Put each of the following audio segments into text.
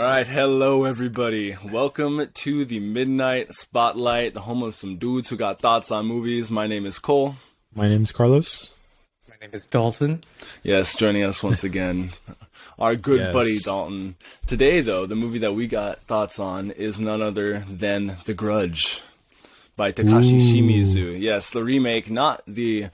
All right, hello everybody. Welcome to the Midnite Spotlight, the home of some dudes who got thoughts on movies. My name is Cole. My name's Carlos. My name is Dalton. Yes, joining us once again, our good buddy Dalton. Today, though, the movie that we got thoughts on is none other than The Grudge by Takashi Shimizu. Yes, the remake, not the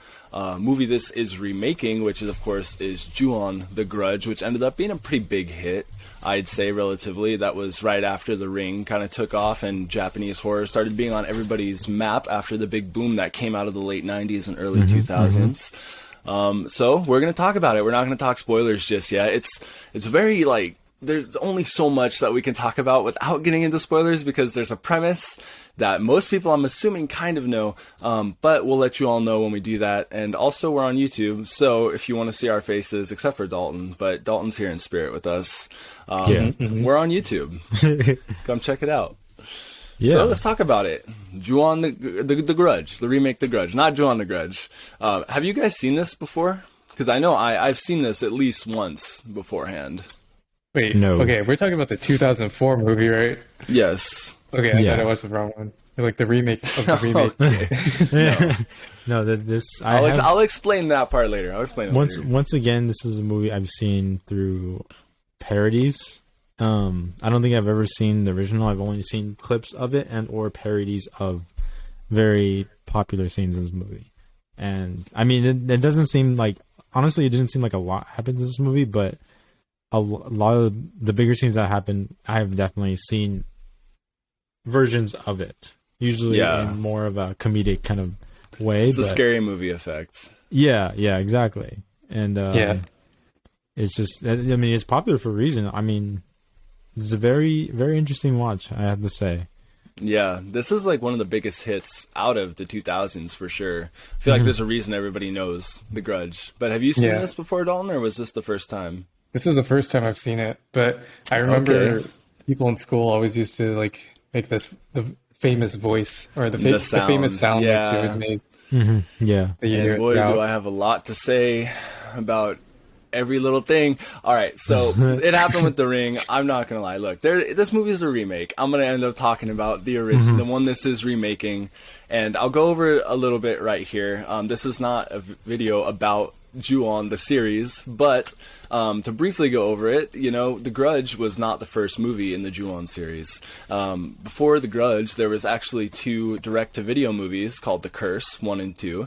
movie this is remaking, which is, of course, is Ju-on The Grudge, which ended up being a pretty big hit. I'd say relatively. That was right after The Ring kind of took off and Japanese horror started being on everybody's map after the big boom that came out of the late 90s and early 2000s. So we're going to talk about it. We're not going to talk spoilers just yet. It's very there's only so much that we can talk about without getting into spoilers because there's a premise that most people, I'm assuming, kind of know, but we'll let you all know when we do that. And also, we're on YouTube, so if you want to see our faces, except for Dalton, but Dalton's here in spirit with us, we're on YouTube. Come check it out. Yeah. So let's talk about it. Ju-on the Grudge, the remake The Grudge, not Ju-on the Grudge. Have you guys seen this before? Because I know I've seen this at least once beforehand. Wait, no. Okay, we're talking about the 2004 movie, right? Yes. Okay, I thought it was the wrong one. Like the remake of the remake. I'll explain that part later. I'll explain it later. Once again, this is a movie I've seen through parodies. I don't think I've ever seen the original. I've only seen clips of it and or parodies of very popular scenes in this movie. And I mean, it doesn't seem like, honestly, it didn't seem like a lot happens in this movie, but a lot of the bigger scenes that happen, I have definitely seen versions of it. Usually in more of a comedic kind of way. It's the scary movie effect. Yeah, exactly. And it's just, I mean, it's popular for a reason. I mean, it's a very, very interesting watch, I have to say. Yeah, this is like one of the biggest hits out of the 2000s for sure. I feel like there's a reason everybody knows The Grudge. But have you seen this before, Dalton, or was this the first time? This is the first time I've seen it, but I remember people in school always used to like make the famous voice or the famous sound that she always made. Yeah. And boy, do I have a lot to say about every little thing. All right, so it happened with The Ring. I'm not gonna lie. Look, this movie is a remake. I'm gonna end up talking about the original, the one this is remaking, and I'll go over it a little bit right here. This is not a video about Ju-on the series, but to briefly go over it, you know, The Grudge was not the first movie in the Ju-on series. Before The Grudge, there was actually two direct-to-video movies called The Curse 1 and 2,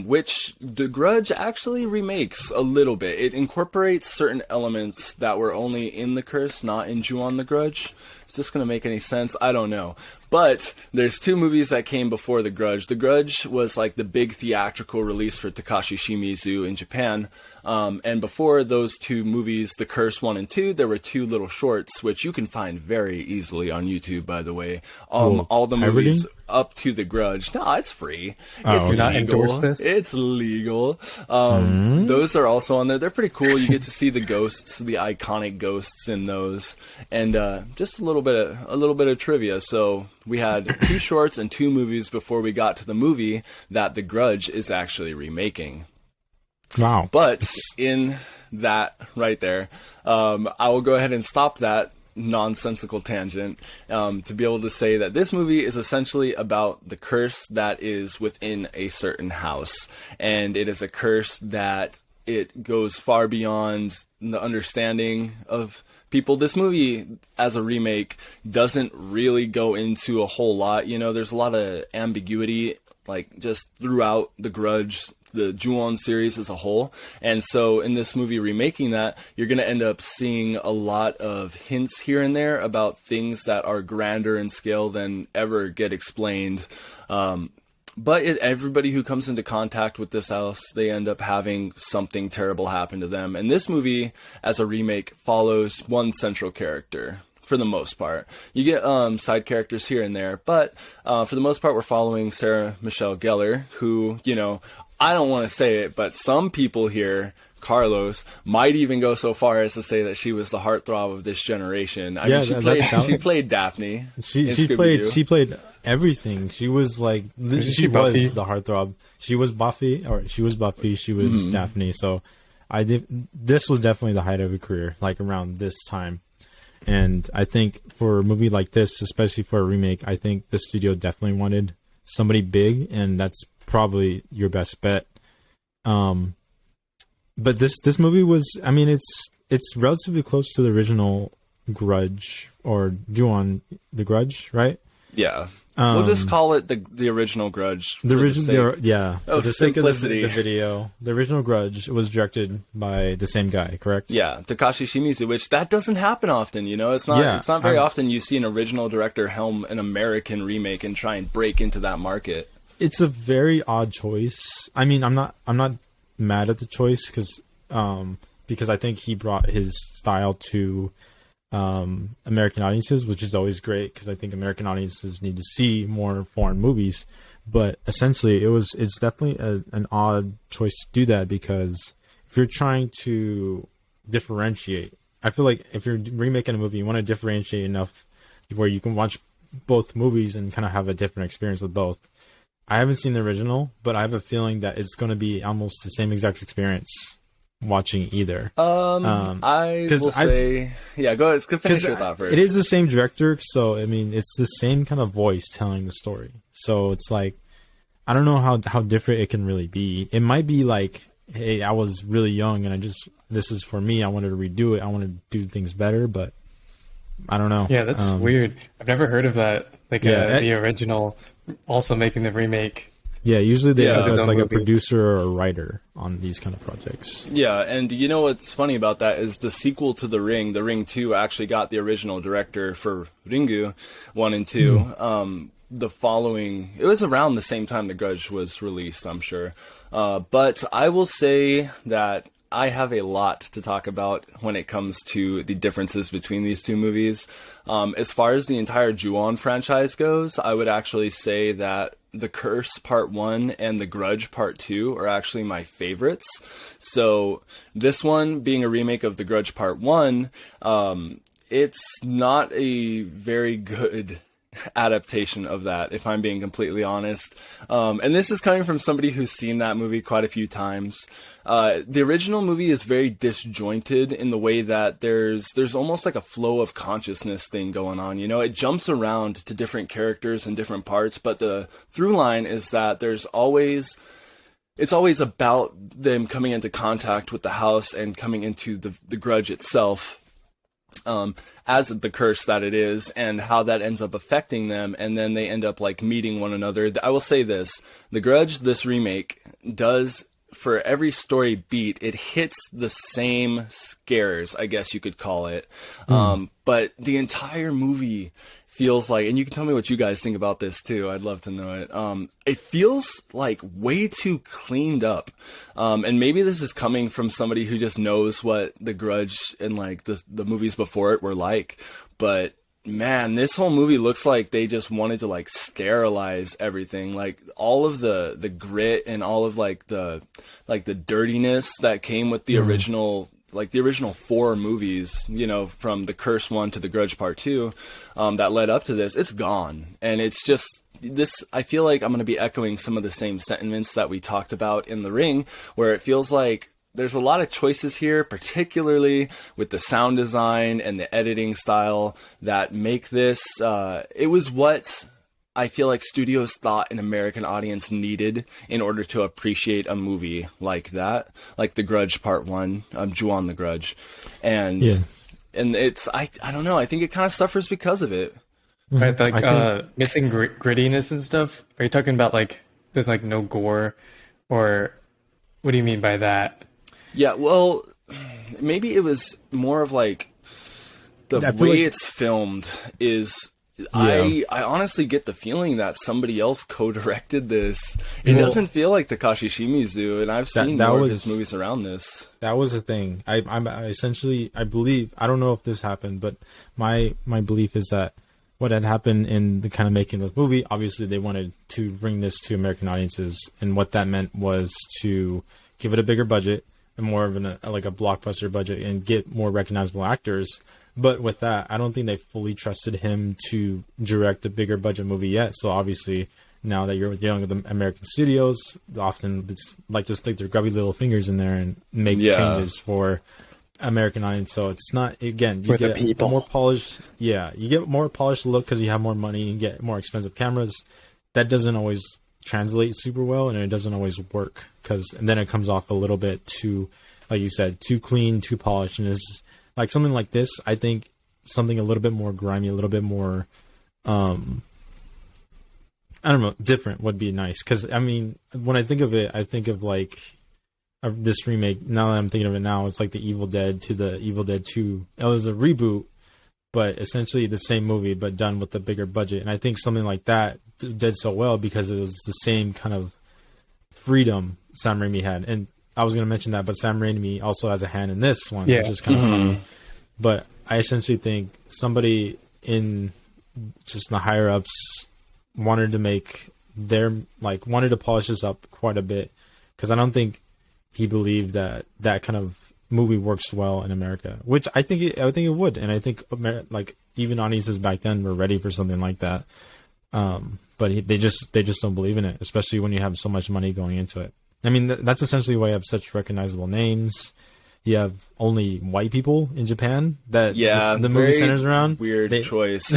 which The Grudge actually remakes a little bit. It incorporates certain elements that were only in The Curse, not in Ju-on the Grudge. Is this going to make any sense? I don't know. But there's two movies that came before The Grudge. The Grudge was like the big theatrical release for Takashi Shimizu in Japan. And before those two movies, The Curse 1 and 2, there were two little shorts, which you can find very easily on YouTube, by the way. All the movies up to The Grudge. No, it's free. It's legal. Not endorse this? It's legal. Those are also on there. They're pretty cool. You get to see the ghosts, the iconic ghosts in those. And just a little bit of trivia. So we had two shorts and two movies before we got to the movie that The Grudge is actually remaking. Wow. But in that right there, I will go ahead and stop that nonsensical tangent to be able to say that this movie is essentially about the curse that is within a certain house. And it is a curse that it goes far beyond the understanding of people. This movie, as a remake, doesn't really go into a whole lot. You know, there's a lot of ambiguity, like, just throughout The Grudge, the Ju-on series as a whole. And so in this movie remaking that, you're going to end up seeing a lot of hints here and there about things that are grander in scale than ever get explained. But everybody who comes into contact with this house, they end up having something terrible happen to them. And this movie, as a remake, follows one central character. For the most part, you get side characters here and there, but for the most part, we're following Sarah Michelle Gellar, who, you know, I don't want to say it, but some people here, Carlos, might even go so far as to say that she was the heartthrob of this generation. I mean, she played Daphne. She played everything. She was like, she was the heartthrob. She was Buffy. She was Daphne. So this was definitely the height of her career, like around this time. And I think for a movie like this, especially for a remake, I think the studio definitely wanted somebody big, and that's probably your best bet. But this movie was, I mean, it's relatively close to the original Grudge, or Ju-on the Grudge, right? Yeah. We'll just call it the original Grudge. The original, for the sake of the video. The original Grudge was directed by the same guy, correct? Yeah, Takashi Shimizu, which that doesn't happen often. You know, it's not very often you see an original director helm an American remake and try and break into that market. It's a very odd choice. I mean, I'm not mad at the choice because I think he brought his style to American audiences, which is always great because I think American audiences need to see more foreign movies. But essentially, it's definitely an odd choice to do that, because if you're trying to differentiate, I feel like if you're remaking a movie, you want to differentiate enough where you can watch both movies and kind of have a different experience with both. I haven't seen the original, but I have a feeling that it's going to be almost the same exact experience watching either. I will say, yeah, go ahead. Finish your thought first. It is the same director, so I mean, it's the same kind of voice telling the story. So it's like, I don't know how different it can really be. It might be like, hey, I was really young and this is for me. I wanted to redo it. I want to do things better, but I don't know. Yeah, that's weird. I've never heard of that. Like the original also making the remake. Yeah, usually they have like a producer or a writer on these kind of projects. Yeah, and you know what's funny about that is the sequel to The Ring 2, actually got the original director for Ringu 1 and 2. It was around the same time The Grudge was released, I'm sure. But I will say that I have a lot to talk about when it comes to the differences between these two movies. As far as the entire Ju-on franchise goes, I would actually say that The Curse Part 1 and The Grudge Part 2 are actually my favorites. So this one being a remake of The Grudge Part 1, it's not a very good adaptation of that, if I'm being completely honest. And this is coming from somebody who's seen that movie quite a few times. The original movie is very disjointed in the way that there's almost like a flow of consciousness thing going on. You know, it jumps around to different characters and different parts, but the through line is that it's always about them coming into contact with the house and coming into the grudge itself. As the curse that it is, and how that ends up affecting them, and then they end up like meeting one another. I will say this, The Grudge, this remake, does, for every story beat, it hits the same scares, I guess you could call it. But the entire movie feels like, and you can tell me what you guys think about this too, I'd love to know it. It feels like way too cleaned up. And maybe this is coming from somebody who just knows what The Grudge and like the movies before it were like. But man, this whole movie looks like they just wanted to like sterilize everything. Like all of the grit and all of like the dirtiness that came with the original, like the original 4 movies, you know, from The Curse 1 to The Grudge Part 2, that led up to this, it's gone. And it's just this, I feel like I'm going to be echoing some of the same sentiments that we talked about in The Ring, where it feels like there's a lot of choices here, particularly with the sound design and the editing style that make this, it was what I feel like studios thought an American audience needed in order to appreciate a movie like that, like The Grudge Part 1, Ju-on the Grudge. And it's, I don't know, I think it kind of suffers because of it. Right, like missing grittiness and stuff. Are you talking about like there's like no gore, or what do you mean by that? Yeah, well, maybe it was more of like the way it's filmed is. I honestly get the feeling that somebody else co-directed this. It doesn't feel like Takashi Shimizu, and I've seen more of his movies around this. That was the thing. I essentially, I believe, I don't know if this happened, but my belief is that what had happened in the kind of making of this movie, obviously they wanted to bring this to American audiences, and what that meant was to give it a bigger budget and more of like a blockbuster budget and get more recognizable actors. But with that, I don't think they fully trusted him to direct a bigger budget movie yet. So obviously, now that you're dealing with the American studios, often it's like just stick their grubby little fingers in there and make changes for American audience. So it's not, again, you For the get people. more polished. Yeah, you get more polished look because you have more money and get more expensive cameras. That doesn't always translate super well, and it doesn't always work and then it comes off a little bit too, like you said, too clean, too polished. And it's like something like this. I think something a little bit more grimy, a little bit more, I don't know, different would be nice. Because I mean, when I think of it, I think of like this remake. Now that I'm thinking of it now, it's like the Evil Dead to the Evil Dead 2. It was a reboot, but essentially the same movie, but done with a bigger budget. And I think something like that did so well because it was the same kind of freedom Sam Raimi had. And I was going to mention that, but Sam Raimi also has a hand in this one, which is kind of funny. But I essentially think somebody in just the higher ups wanted to polish this up quite a bit, because I don't think he believed that that kind of movie works well in America, which I think it would. And I think like even audiences back then were ready for something like that. But they just don't believe in it, especially when you have so much money going into it. I mean, that's essentially why you have such recognizable names. You have only white people in Japan that the movie centers around. Weird choice.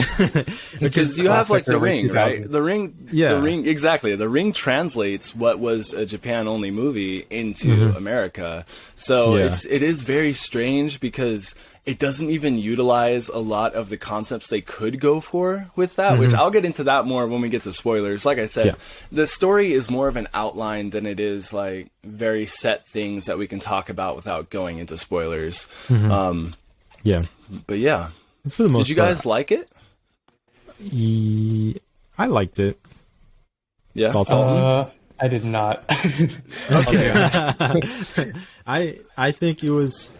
Because you have like The Ring, right? The Ring, exactly. The Ring translates what was a Japan only movie into America. So it is very strange because it doesn't even utilize a lot of the concepts they could go for with that, which I'll get into that more when we get to spoilers. Like I said, the story is more of an outline than it is like very set things that we can talk about without going into spoilers. But yeah. For the most Did you guys like it? I liked it. Yeah. I did not. Okay. I think it was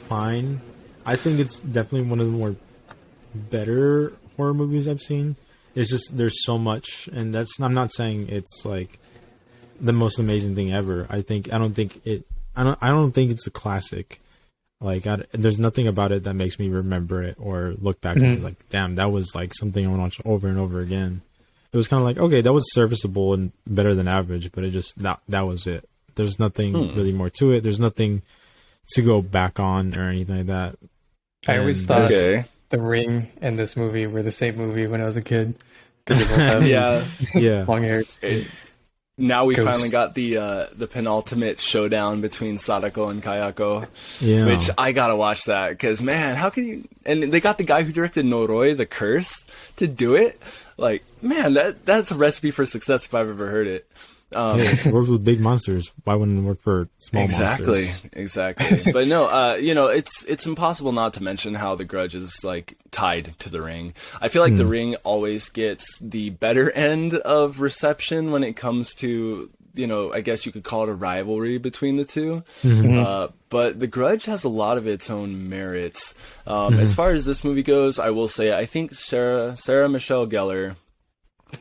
fine. I think it's definitely one of the more better horror movies I've seen. It's just there's so much, and I'm not saying it's like the most amazing thing ever. I don't think it's a classic. Like there's nothing about it that makes me remember it or look back and it's like, damn, that was like something I want to watch over and over again. It was kind of like, okay, that was serviceable and better than average, but it just that was it. There's nothing really more to it. There's nothing to go back on or anything like that. I always thought The Ring and this movie were the same movie when I was a kid. Because they both have long hair. Now we finally got the penultimate showdown between Sadako and Kayako, which I gotta watch that because man, how can you? And they got the guy who directed Noroi, The Curse, to do it. Like man, that's a recipe for success if I've ever heard it. It works with big monsters. Why wouldn't it work for small monsters? Exactly. But no, it's impossible not to mention how The Grudge is like tied to The Ring. I feel like The Ring always gets the better end of reception when it comes to, I guess you could call it a rivalry between the two. But The Grudge has a lot of its own merits. As far as this movie goes, I will say I think Sarah Michelle Gellar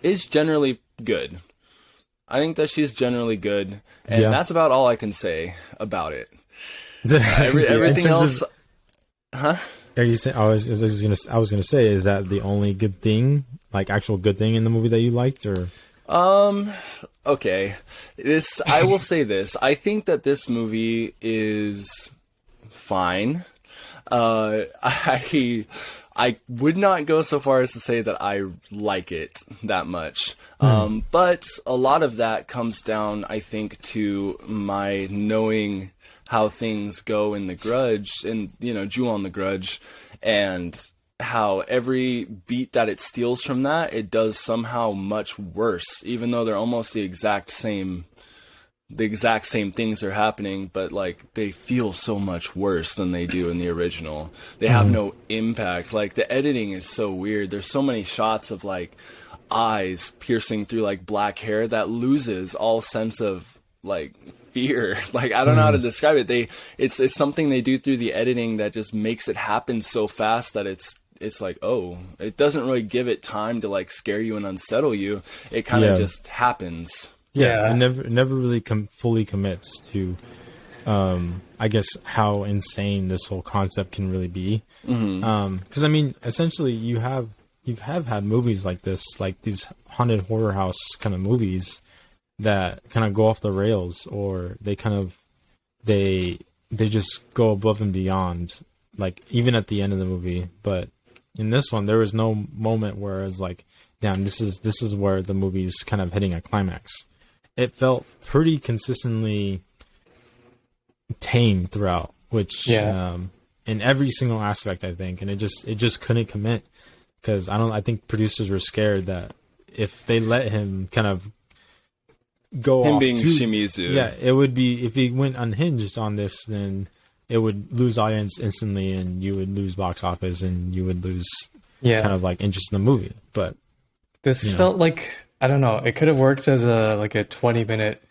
is generally good. I think that she's generally good, and that's about all I can say about it. Everything else, Are you saying? I was gonna say, is that the only good thing, like actual good thing in the movie that you liked, or? Okay, I will say this. I think that this movie is fine. I would not go so far as to say that I like it that much. But a lot of that comes down, I think, to my knowing how things go in The Grudge and, Ju-on The Grudge, and how every beat that it steals from that, it does somehow much worse, even though they're almost the exact same things are happening, but like they feel so much worse than they do in the original. They have no impact. Like the editing is so weird. There's so many shots of like eyes piercing through like black hair that loses all sense of like fear. Like I don't know how to describe it. It's something they do through the editing that just makes it happen so fast that it's like, oh, it doesn't really give it time to like scare you and unsettle you. It kind of just happens. Yeah, it never really fully commits to, I guess, how insane this whole concept can really be. Because I mean, essentially, you have had movies like this, like these haunted horror house kind of movies that kind of go off the rails, or they they just go above and beyond, like even at the end of the movie. But in this one, there was no moment where it was like, damn, this is where the movie's kind of hitting a climax. It felt pretty consistently tame throughout, which in every single aspect, I think, and it just couldn't commit, because I think producers were scared that if they let him kind of go him off being Shimizu, it would be, if he went unhinged on this, then it would lose audience instantly, and you would lose box office, and you would lose kind of like interest in the movie. But this felt like, I don't know, it could have worked as a 20-minute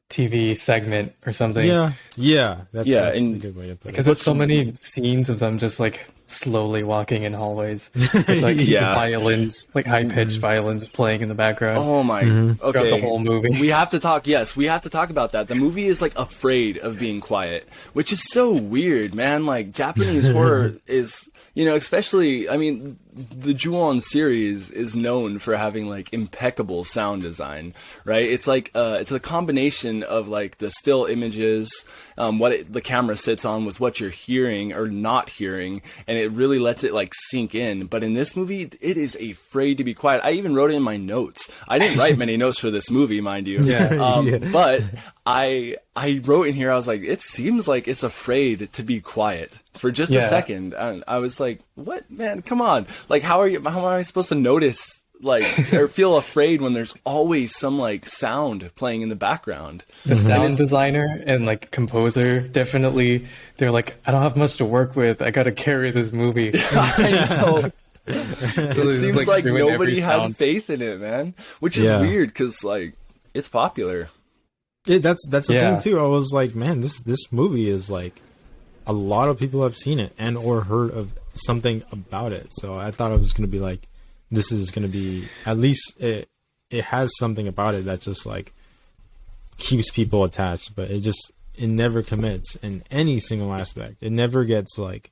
TV segment or something. That's a good way to put it. Because there's so many scenes of them just like slowly walking in hallways with like violins, like high-pitched violins playing in the background. Oh my, okay. Throughout the whole movie. We have to talk about that. The movie is like afraid of being quiet, which is so weird, man. Like Japanese horror is, especially, I mean, the Ju-on series is known for having like impeccable sound design, right? It's like it's a combination of like the still images, the camera sits on with what you're hearing or not hearing, and it really lets it like sink in. But in this movie, it is afraid to be quiet. I even wrote it in my notes. I didn't write many notes for this movie, mind you. But I wrote in here, I was like, it seems like it's afraid to be quiet for just a second. And I was like, what, man, come on. Like, how am I supposed to notice, like, or feel afraid when there's always some like sound playing in the background? The sound designer and like composer, definitely, they're like, I don't have much to work with. I got to carry this movie. I know. So it seems like nobody had faith in it, man, which is weird, because like, it's popular. That's the thing too. I was like, man, this movie is like, a lot of people have seen it and or heard of something about it. So I thought it was going to be like, this is going to be, at least it has something about it that just like keeps people attached, but it never commits in any single aspect. It never gets like,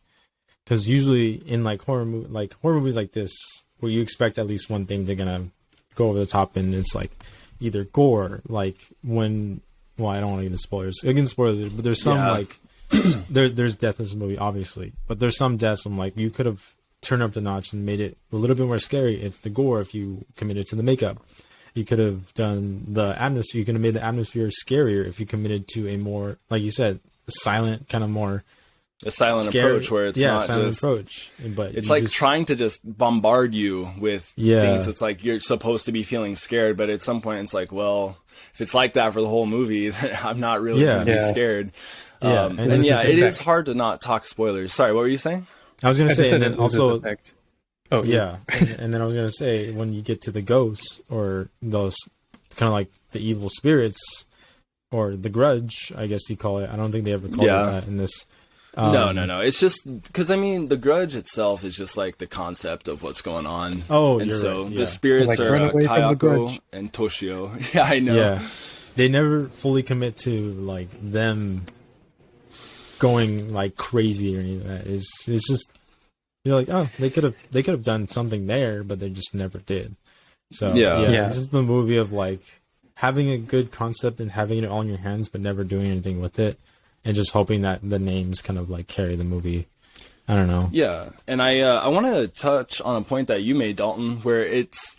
because usually in like horror movies like this, where you expect at least one thing, they're going to go over the top, and it's like either gore, like when, well, I don't want to get into spoilers. Again, spoilers, but there's some like, there's death in this movie, obviously, but there's some deaths I'm like, you could have turned up the notch and made it a little bit more scary if you committed to the makeup. You could have done the atmosphere. You could have made the atmosphere scarier if you committed to a more, like you said, silent, kind of more a silent approach, where it's not silent just approach. But it's like trying to just bombard you with things. It's like you're supposed to be feeling scared, but at some point it's like, well, if it's like that for the whole movie, then I'm not really going to be scared. It is hard to not talk spoilers. Sorry, what were you saying? I was going to say, and then also, and then I was going to say, when you get to the ghosts, or those kind of like the evil spirits, or the Grudge, I guess you call it. I don't think they ever call it that in this. No. It's just because, I mean, the Grudge itself is just like the concept of what's going on. Oh, and you're so right, yeah. The spirits like, are Kayako and Toshio. Yeah, I know. Yeah, they never fully commit to like them going like crazy or anything like that. It's just, you're like, oh, they could have done something there, but they just never did. So this is the movie of like having a good concept and having it all in your hands, but never doing anything with it, and just hoping that the names kind of like carry the movie. I don't know. Yeah, and I want to touch on a point that you made, Dalton, where it's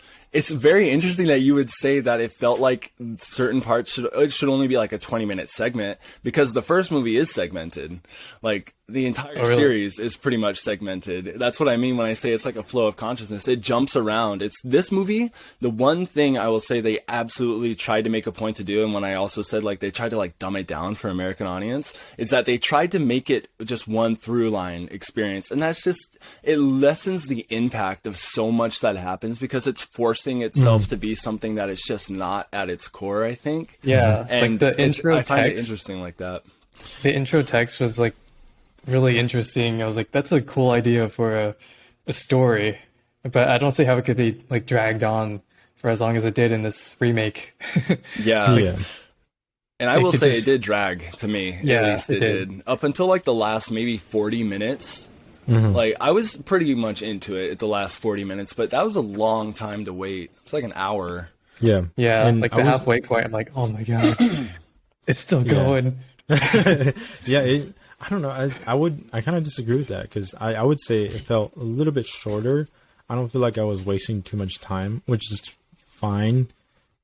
very interesting that you would say that it felt like certain parts should only be like a 20-minute segment, because the first movie is segmented. Like, the entire series is pretty much segmented. That's what I mean when I say it's like a flow of consciousness. It jumps around. It's this movie. The one thing I will say they absolutely tried to make a point to do, and when I also said like they tried to like dumb it down for American audience, is that they tried to make it just one through line experience. And that's just, it lessens the impact of so much that happens, because it's forcing itself to be something that is just not at its core, I think. Yeah. And like the intro I find text, it interesting like that. The intro text was like really interesting. I was like, that's a cool idea for a story, but I don't see how it could be like dragged on for as long as it did in this remake. And I will say it did drag to me. Yeah, at least it did. Up until like the last maybe 40 minutes. Like, I was pretty much into it at the last 40 minutes, but that was a long time to wait. It's like an hour. Yeah. And like the halfway point, I'm like, oh my God, it's still going. I don't know. I kind of disagree with that because I would say it felt a little bit shorter. I don't feel like I was wasting too much time, which is fine.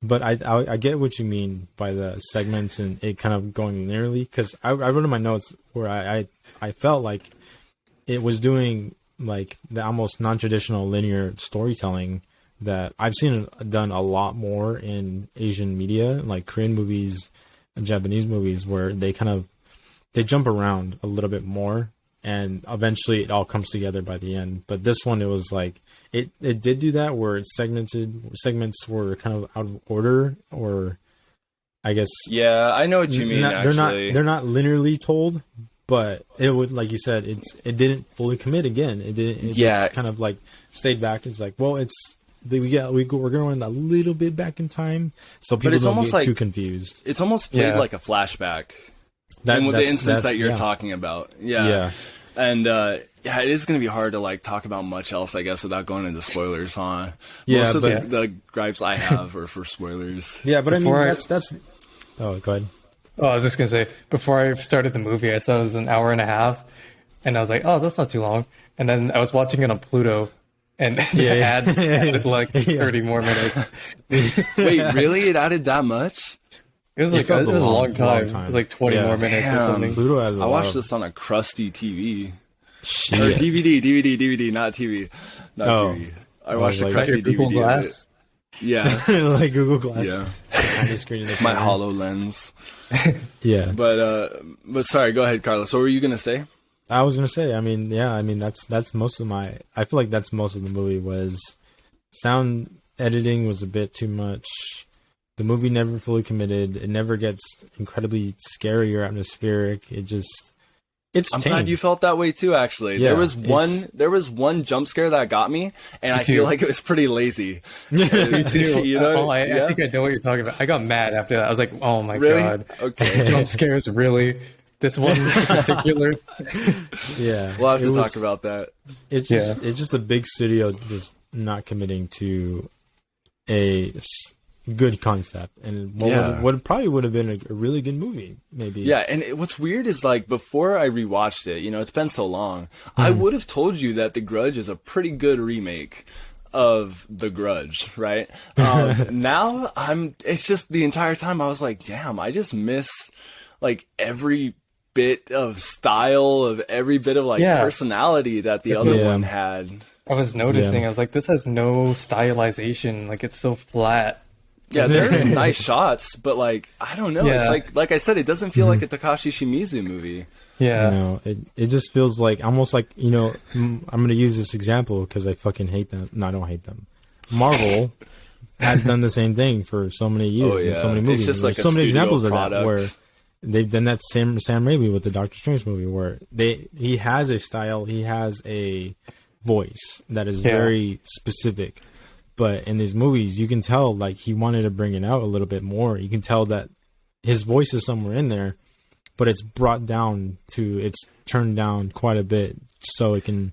But I get what you mean by the segments and it kind of going linearly, because I wrote in my notes where I felt like it was doing like the almost non-traditional linear storytelling that I've seen done a lot more in Asian media, like Korean movies and Japanese movies, where they jump around a little bit more and eventually it all comes together by the end. But this one, it was like it did do that where it's segments were kind of out of order, or I guess Yeah, I know what you mean. Actually, they're not linearly told, but it would, like you said, it didn't fully commit again. It didn't. It just kind of like stayed back. It's like, well, we're going a little bit back in time, so people don't get too confused. It's almost played like a flashback. With the instance that you're talking about. Yeah. And it is going to be hard to like talk about much else, I guess, without going into spoilers, huh? Most of the gripes I have are for spoilers. Yeah, but that's. Oh, go ahead. Oh, I was just gonna say, before I started the movie, I saw it was an hour and a half, and I was like, oh, that's not too long. And then I was watching it on Pluto, and the ads added like 30 more minutes. Wait, really? It added that much? It was a long time. It was like 20 more minutes or something. Pluto has I watched this on a crusty TV. Shit. Or DVD, not TV. Not TV. I watched a crusty Google DVD. Glass? Yeah. Like Google Glass. Yeah. Tiny screen in the My corner. HoloLens. Yeah. But sorry, go ahead, Carlos. What were you going to say? I was gonna say, that's most of I feel like that's most of the movie was sound editing was a bit too much. The movie never fully committed. It never gets incredibly scary or atmospheric. I'm glad you felt that way too, actually. Yeah, there was one jump scare that got me, and I feel like it was pretty lazy. Me too. You know? I think I know what you're talking about. I got mad after that. I was like, oh my Really? God. Okay. Jump scares, really? This one in particular? Yeah. We'll have to talk about that. It's just a big studio just not committing to a good concept, and what probably would have been a really good movie, maybe. Yeah, and what's weird is like before I rewatched it, it's been so long, I would have told you that The Grudge is a pretty good remake of The Grudge, right? Now it's just the entire time I was like, damn, I just miss like every bit of style, of every bit of personality that the other one had. I was noticing, I was like, this has no stylization, like it's so flat. Yeah, there's some nice shots, but like I don't know. Yeah. It's like I said, it doesn't feel like a Takashi Shimizu movie. Yeah, it just feels like almost like I'm gonna use this example because I fucking hate them. No, I don't hate them. Marvel has done the same thing for so many years and so many movies. It's just like There's so many examples product. of that where they've done that. Sam Raimi with the Doctor Strange movie, where he has a style, he has a voice that is very specific. But in these movies, you can tell like he wanted to bring it out a little bit more. You can tell that his voice is somewhere in there, but it's turned down quite a bit so it can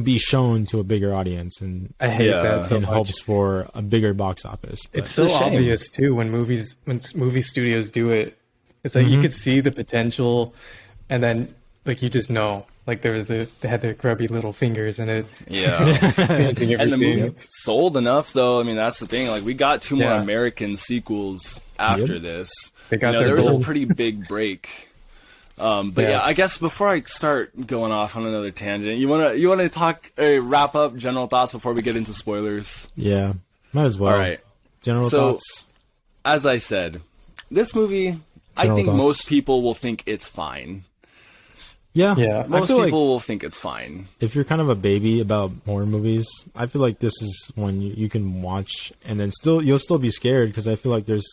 be shown to a bigger audience, and I hate that so in much. hopes for a bigger box office. But It's so obvious too when movie studios do it. It's like you could see the potential, and then like you just know. Like they had their grubby little fingers in it. Yeah. Changing everything. And the movie sold enough, though. I mean, that's the thing. Like, we got 2 more American sequels after this. They got their there was gold. a pretty big break. But I guess before I start going off on another tangent, you wanna talk, wrap up general thoughts before we get into spoilers? Yeah, might as well. All right. General thoughts. As I said, this movie, I think most people will think it's fine. Yeah. Most people will think it's fine. If you're kind of a baby about horror movies, I feel like this is one you can watch and then you'll still be scared because I feel like there's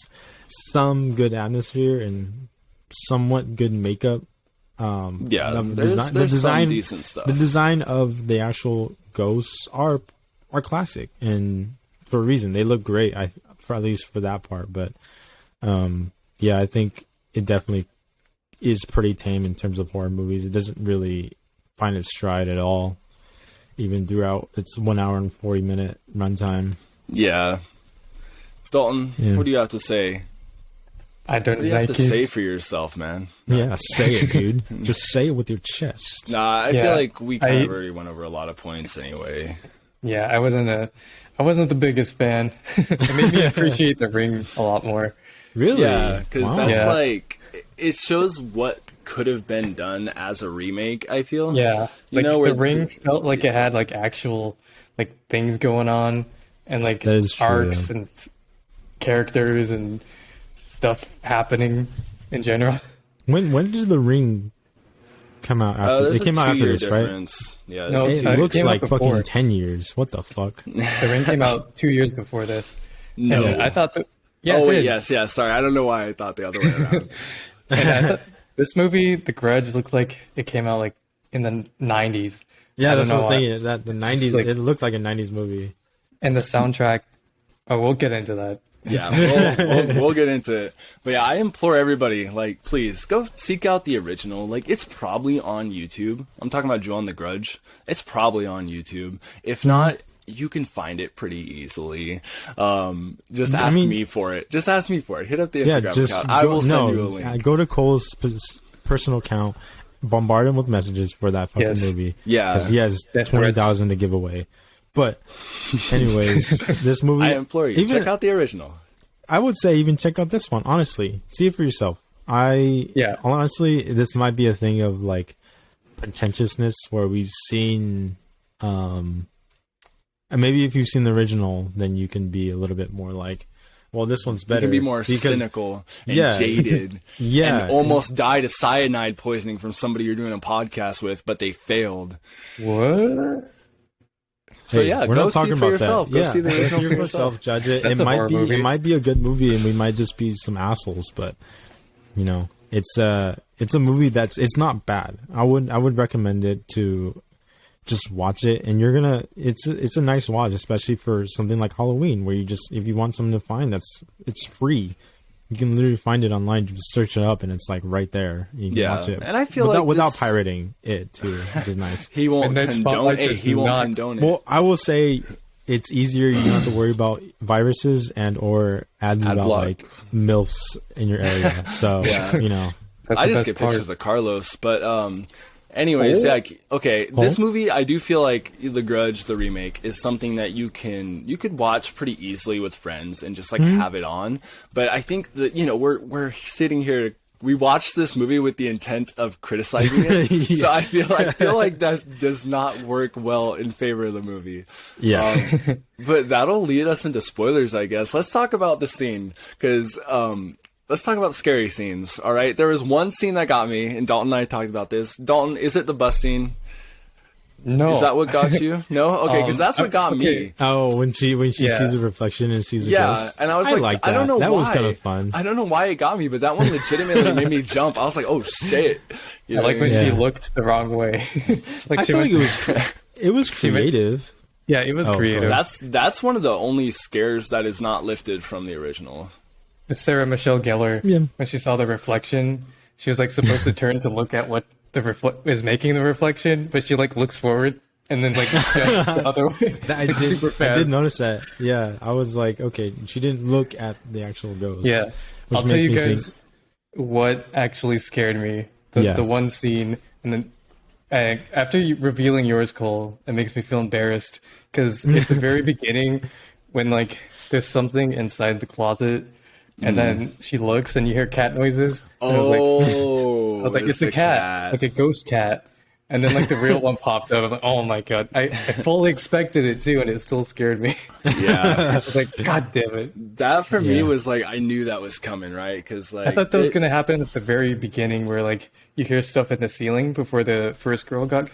some good atmosphere and somewhat good makeup. There's some decent stuff. The design of the actual ghosts are classic, and for a reason. They look great. At least for that part. But I think it definitely is pretty tame in terms of horror movies. It doesn't really find its stride at all, even throughout its 1 hour and 40-minute runtime. Yeah. Dalton, what do you have to say? I don't What do you have like to it. say for yourself, man? Yeah, say it, dude. Just say it with your chest. Nah, I Yeah, feel like we kind I- of already went over a lot of points anyway. Yeah, I wasn't the biggest fan. It made me appreciate The Ring a lot more. Really? Yeah, because Wow. that's Yeah. like, it shows what could have been done as a remake, I feel. Yeah, You like know, where The Ring felt like it had like actual like things going on and like That is true, arcs yeah. and characters and stuff happening in general. When did The Ring come out after? there's It came a out after 2-year this, right? difference. Yeah, No, there's It a it 2 looks came out like before. fucking 10 years. What the fuck? The Ring came out 2 years before this. No. And I thought that yeah, oh, it wait, did. yes. Sorry, I don't know why I thought the other way around. And I thought this movie, The Grudge, looked like it came out like in the 90s. Yeah, I that's don't what I was know thinking. That the 90s, like- it looked like a 90s movie. And the soundtrack, oh, we'll get into that. Yeah, we'll get into it. But yeah, I implore everybody, like, please go seek out the original. Like, it's probably on YouTube. I'm talking about Joan the Grudge. It's probably on YouTube. If not, you can find it pretty easily. Just ask me for it. Just ask me for it. Hit up the Yeah, Instagram just account. I will send you a link. Go to Cole's personal account, bombard him with messages for that fucking Yes. movie. Yeah. because he has Death 20,000 to give away. But, anyways, this movie. I implore you, even, check out the original. I would say even check out this one. Honestly, see it for yourself. Honestly, this might be a thing of like pretentiousness where we've seen. And maybe if you've seen the original, then you can be a little bit more like, well, this one's better. You can be more because- cynical and Yeah. jaded. Yeah. And almost died of cyanide poisoning from somebody you're doing a podcast with, but they failed. What? So Hey, yeah, we're go not see talking for about yourself. that. Go Yeah, see the go original see for for yourself. Judge it. That's It a might horror be. movie. It might be a good movie, and we might just be some assholes. But you know, it's a movie it's not bad. I would recommend it to just watch it, and you're gonna. It's a nice watch, especially for something like Halloween, where you just if you want something to find it's free. You can literally find it online. You just search it up, and it's like right there. You can Yeah, watch it, and I feel without, like without this- pirating it too, which is nice. He won't Midnite condone Spotlight it. does He won't not- condone it. Well, I will say it's easier. You don't have to worry about viruses and or ads Ad about block. like MILFs in your area. So Yeah. you know, That's I the just best get part. pictures of Carlos, but anyways, okay. This movie, I do feel like The Grudge, the remake, is something that you could watch pretty easily with friends and just like have it on. But I think that we're sitting here. We watched this movie with the intent of criticizing it, Yeah. so I feel like that does not work well in favor of the movie. yeah. But that'll lead us into spoilers, I guess. Let's talk about the scene, because let's talk about scary scenes. All right, there was one scene that got me, and Dalton and I talked about this. Dalton, is it the bus scene? No. Is that what got you? No, okay, because that's what got me. okay. Oh, when she Yeah. sees the reflection and sees the Yeah, ghost. and I was like, that. I don't know that why. was kind of fun. I don't know why it got me, but that one legitimately made me jump. I was like, oh shit! You I know like what I when mean? she looked the wrong way. Like I she feel went, like it was creative. yeah, it was Oh, creative. That's one of the only scares that is not lifted from the original. Sarah Michelle Gellar, Yeah. when she saw the reflection, she was like supposed to turn to look at what the is making the reflection, but she like looks forward and then like jumps the other way. I Like, did. super I fast. did notice that. Yeah, I was like, okay, she didn't look at the actual ghost. Yeah, which I'll tell makes you me guys think- what actually scared me. Yeah. The one scene, and then after revealing yours, Cole, it makes me feel embarrassed because it's the very beginning when like there's something inside the closet, and then she looks and you hear cat noises. And I was like, it's a the cat, like a ghost cat. And then like the real one popped up. I'm like, oh my god! I fully expected it too, and it still scared me. Yeah. I was like, god damn it! That for me Yeah. was like, I knew that was coming, right? Because like I thought that was gonna happen at the very beginning, where like you hear stuff in the ceiling before the first girl got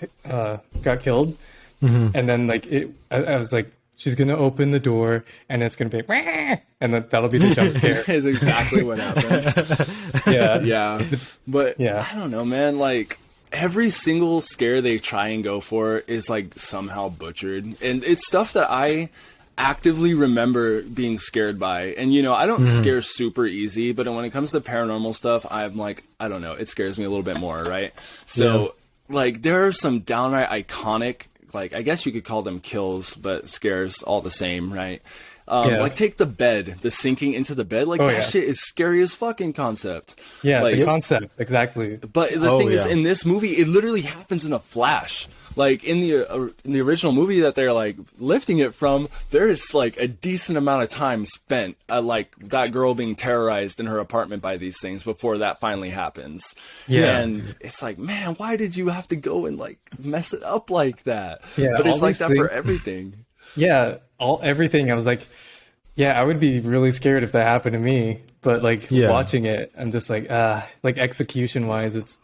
killed, and then like I was like, she's gonna open the door, and it's gonna be, "Wah!" and then that'll be the jump scare. is exactly what happens. Yeah, Yeah, but Yeah. I don't know, man. Like every single scare they try and go for is like somehow butchered, and it's stuff that I actively remember being scared by. And I don't scare super easy, but when it comes to paranormal stuff, I'm like, I don't know, it scares me a little bit more, right? So like there are some downright iconic, like I guess you could call them kills, but scares all the same, right? Like take the bed, the sinking into the bed, like that shit is scary as fucking concept. Yeah, like, the concept, exactly. But the thing is, in this movie, it literally happens in a flash. Like in the original movie that they're like lifting it from, there is like a decent amount of time spent like that girl being terrorized in her apartment by these things before that finally happens. Yeah, and it's like, man, why did you have to go and like mess it up like that? Yeah, but it's like that for everything. Yeah, everything. I was like, yeah, I would be really scared if that happened to me. But like watching it, I'm just like execution wise, it's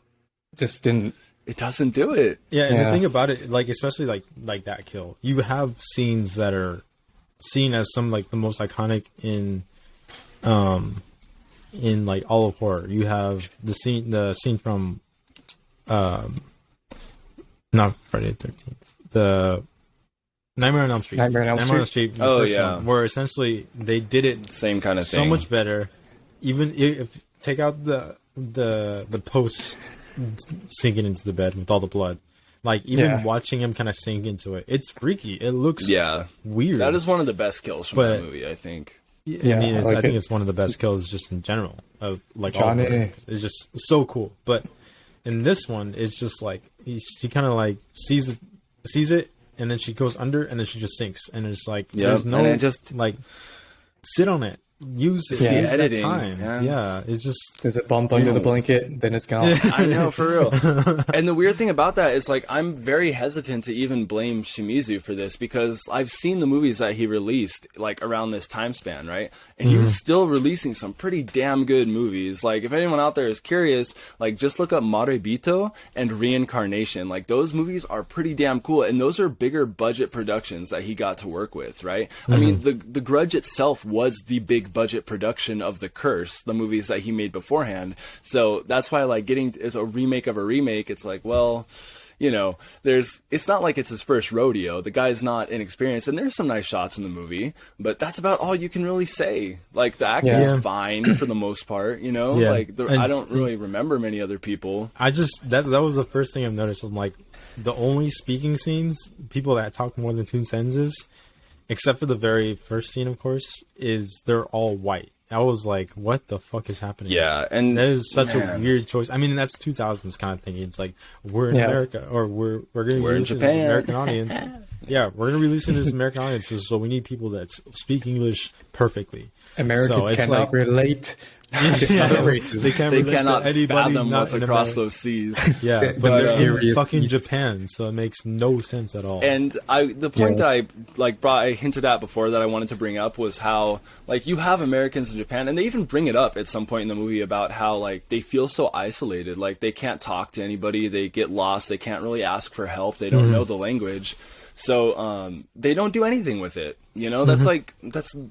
just didn't. It doesn't do it. Yeah, and the thing about it, like especially like that kill, you have scenes that are seen as some like the most iconic in like all of horror. You have the scene from not Friday the 13th, the Nightmare on Elm Street. Nightmare on Elm Street. Oh yeah, where essentially they did it same kind of thing, so much better. Even if take out the post sinking into the bed with all the blood, like even watching him kind of sink into it, it's freaky. It looks weird. That is one of the best kills from that movie, I think. Yeah, I think it's one of the best kills just in general of like Johnny. All it's just so cool. But in this one, it's just like she kind of like sees it, and then she goes under, and then she just sinks, and it's like there's no and it just like sit on it. Use the editing time. Yeah, it's just there's a bump under the blanket, then it's gone. I know, for real. And the weird thing about that is like I'm very hesitant to even blame Shimizu for this because I've seen the movies that he released like around this time span, right? And he was still releasing some pretty damn good movies. Like if anyone out there is curious, like just look up Marebito and Reincarnation. Like those movies are pretty damn cool, and those are bigger budget productions that he got to work with, right? I mean, the Grudge itself was the big budget production of The Curse, the movies that he made beforehand. So that's why like getting as a remake of a remake, it's like, well, you know, it's not like it's his first rodeo. The guy's not inexperienced, and there's some nice shots in the movie, but that's about all you can really say. Like the acting is fine for the most part, you know. Like I don't really remember many other people. I just that was the first thing I've noticed. I'm like, the only speaking scenes, people that talk more than 2 sentences, except for the very first scene, of course, is they're all white. I was like, what the fuck is happening? Yeah, and that is such a weird choice. I mean, that's 2000s kind of thing. It's like, we're in America, or we're going to release this American audience. Yeah, we're going to release it to this American audience, so we need people that speak English perfectly. Americans cannot relate. Other races. They cannot to anybody fathom what's across those seas. Yeah, but they're in fucking Japan, so it makes no sense at all. And the point that I hinted at before that I wanted to bring up was how like you have Americans in Japan, and they even bring it up at some point in the movie about how like they feel so isolated, like they can't talk to anybody, they get lost, they can't really ask for help, they don't know the language. So they don't do anything with it. You know, that's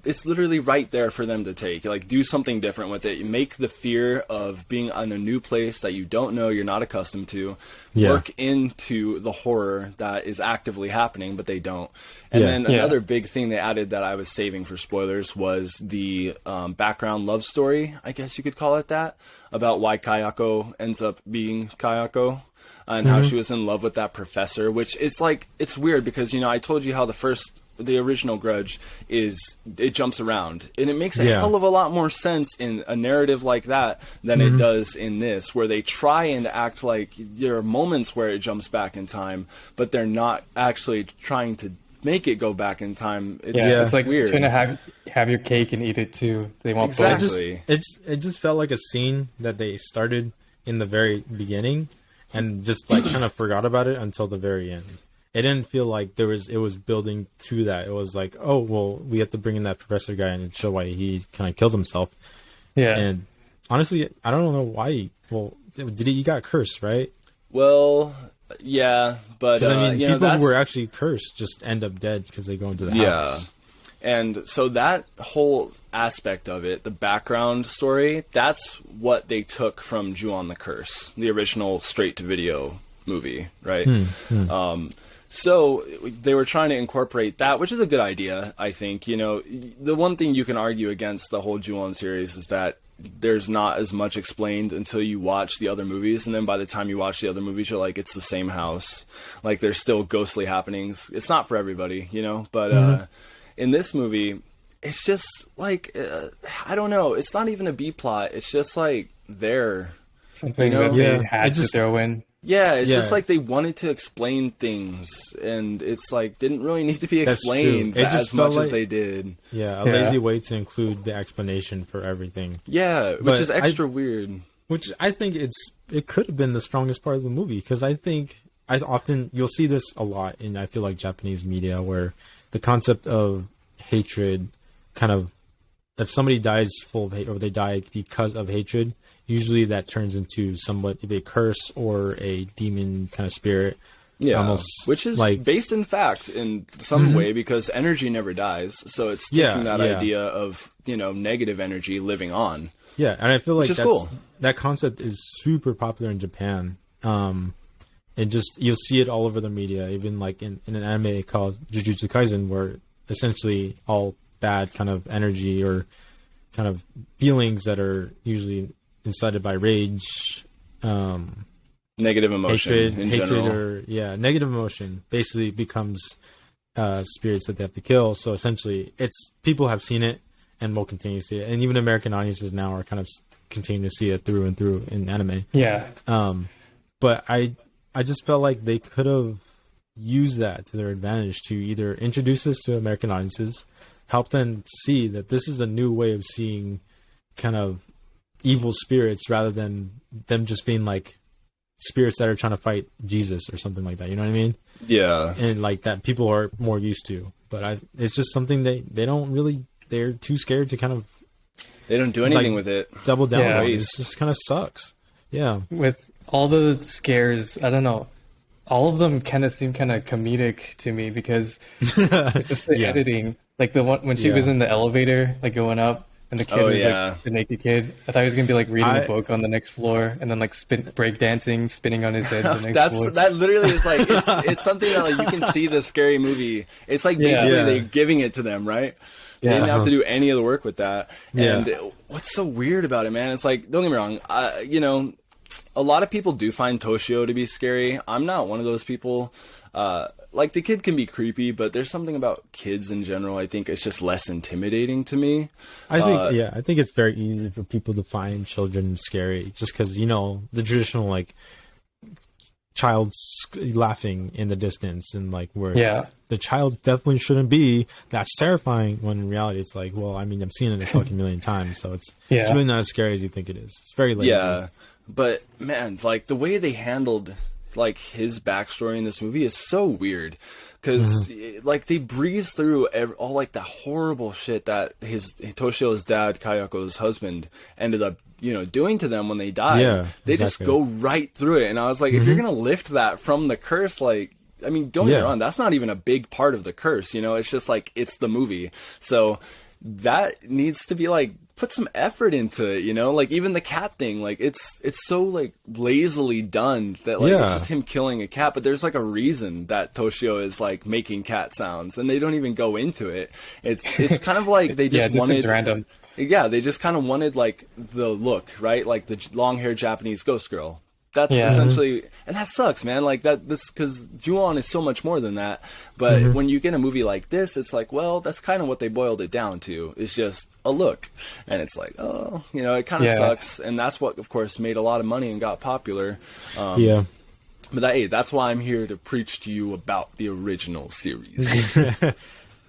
it's literally right there for them to take. Like, do something different with it. Make the fear of being on a new place that you don't know, you're not accustomed to, work into the horror that is actively happening, but they don't. And then another big thing they added that I was saving for spoilers was the background love story, I guess you could call it that, about why Kayako ends up being Kayako. And how she was in love with that professor, which it's like, it's weird because, you know, I told you how the original Grudge it jumps around, and it makes a hell of a lot more sense in a narrative like that than it does in this, where they try and act like there are moments where it jumps back in time, but they're not actually trying to make it go back in time. It's like weird. Trying to have your cake and eat it too. They want exactly. It just felt like a scene that they started in the very beginning and just like kind of forgot about it until the very end. It didn't feel like it was building to that. It was like, oh, well, we have to bring in that professor guy and show why he kind of killed himself. Yeah. And honestly, I don't know why. He got cursed, right? Well, yeah, but I mean, people who were actually cursed just end up dead because they go into the house. And so that whole aspect of it, the background story, that's what they took from Ju-on the Curse, the original straight-to-video movie, right? So they were trying to incorporate that, which is a good idea, I think. You know, the one thing you can argue against the whole Ju-on series is that there's not as much explained until you watch the other movies, and then by the time you watch the other movies, you're like, it's the same house. Like, there's still ghostly happenings. It's not for everybody, you know? But in this movie, it's just like I don't know. It's not even a B plot. It's just like there. Something You know? that Yeah, they had to throw in. Yeah, it's Yeah. just like they wanted to explain things, and it's like didn't really need to be That's true. explained It just as felt much like- as they did. Yeah, a Yeah. lazy way to include the explanation for everything. Yeah, which But is extra weird. Which I think it could have been the strongest part of the movie, because I think you'll see this a lot in, I feel like, Japanese media, where the concept of hatred kind of, if somebody dies full of hate or they die because of hatred, usually that turns into somewhat of a curse or a demon kind of spirit. Yeah, Almost which is like- based in fact in some way, because energy never dies. So it's taking that yeah. idea of, negative energy living on. Yeah, and I feel like Which is cool. that concept is super popular in Japan. And just you'll see it all over the media, even like in an anime called Jujutsu Kaisen, where essentially all bad kind of energy or kind of feelings that are usually incited by rage, Negative emotion in general. or negative emotion basically becomes spirits that they have to kill. So essentially, people have seen it and will continue to see it, and even American audiences now are kind of continuing to see it through and through in anime. Yeah. But I just felt like they could have used that to their advantage to either introduce this to American audiences, help them see that this is a new way of seeing kind of evil spirits, rather than them just being like spirits that are trying to fight Jesus or something like that. You know what I mean? Yeah. And like that people are more used to. But it's just something they don't really, they're too scared to kind of They don't do anything with it. double down Yeah. on. It just kind of sucks. Yeah. With all the scares, I don't know. All of them kind of seem kind of comedic to me, because it's just the Yeah. editing. Like the one when she Yeah. was in the elevator, like going up, and the kid Oh, was yeah. like the naked kid. I thought he was gonna be like reading I- a book on the next floor, and then like break dancing, spinning on his head. The next floor. That literally is like it's something that like you can see the scary movie. It's like basically Yeah. they giving it to them, right? They Yeah. didn't have to do any of the work with that. Yeah. And what's so weird about it, man? It's like, don't get me wrong, a lot of people do find Toshio to be scary. I'm not one of those people. Like the kid can be creepy, but there's something about kids in general. I think it's just less intimidating to me. I think it's very easy for people to find children scary, just because the traditional like child laughing in the distance, and like where the child definitely shouldn't be. That's terrifying. When in reality, it's like, well, I mean, I've seen it a fucking million times, so it's really not as scary as you think it is. It's very lazy. Yeah, but man, like the way they handled like his backstory in this movie is so weird, because like they breeze through all like the horrible shit that Toshio's dad, Kayako's husband, ended up doing to them when they died. Yeah, they exactly. just go right through it, and I was like, if you're gonna lift that from the curse, like, I mean, don't get me wrong, that's not even a big part of the curse, it's just like it's the movie, so that needs to be like put some effort into it, like even the cat thing, like it's so like lazily done that like it's just him killing a cat, but there's like a reason that Toshio is like making cat sounds, and they don't even go into it. It's kind of like they just just seems wanted random. Yeah, they just kind of wanted like the look, right? Like the long-haired Japanese ghost girl. That's essentially, and that sucks, man. Like because Ju-on is so much more than that. But when you get a movie like this, it's like, well, that's kind of what they boiled it down to. It's just a look, and it's like, oh, it kind of sucks, and that's what, of course, made a lot of money and got popular. But that's why I'm here to preach to you about the original series.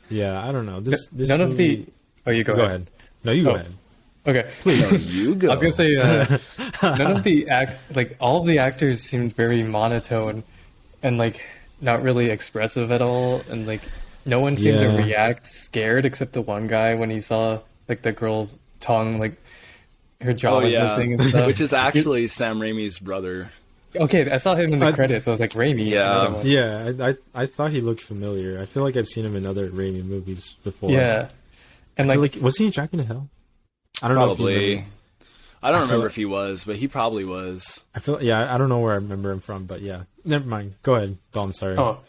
Yeah, I don't know. This None of movie... the. Oh, you go ahead. No, you go ahead. Okay. Please. You go. I was gonna say none of the all of the actors seemed very monotone and like not really expressive at all, and like no one seemed to react scared except the one guy when he saw like the girl's tongue, like her jaw was missing and stuff. Which is actually Sam Raimi's brother. Okay, I saw him in the credits. I was like, Raimi. Yeah. Yeah, I thought he looked familiar. I feel like I've seen him in other Raimi movies before. Yeah, and like was he in Tracking to Hell? I don't Probably. know. I don't remember if he was, but he probably was. I don't know where I remember him from, but yeah. Never mind. Go ahead, Dalton. Sorry. Oh,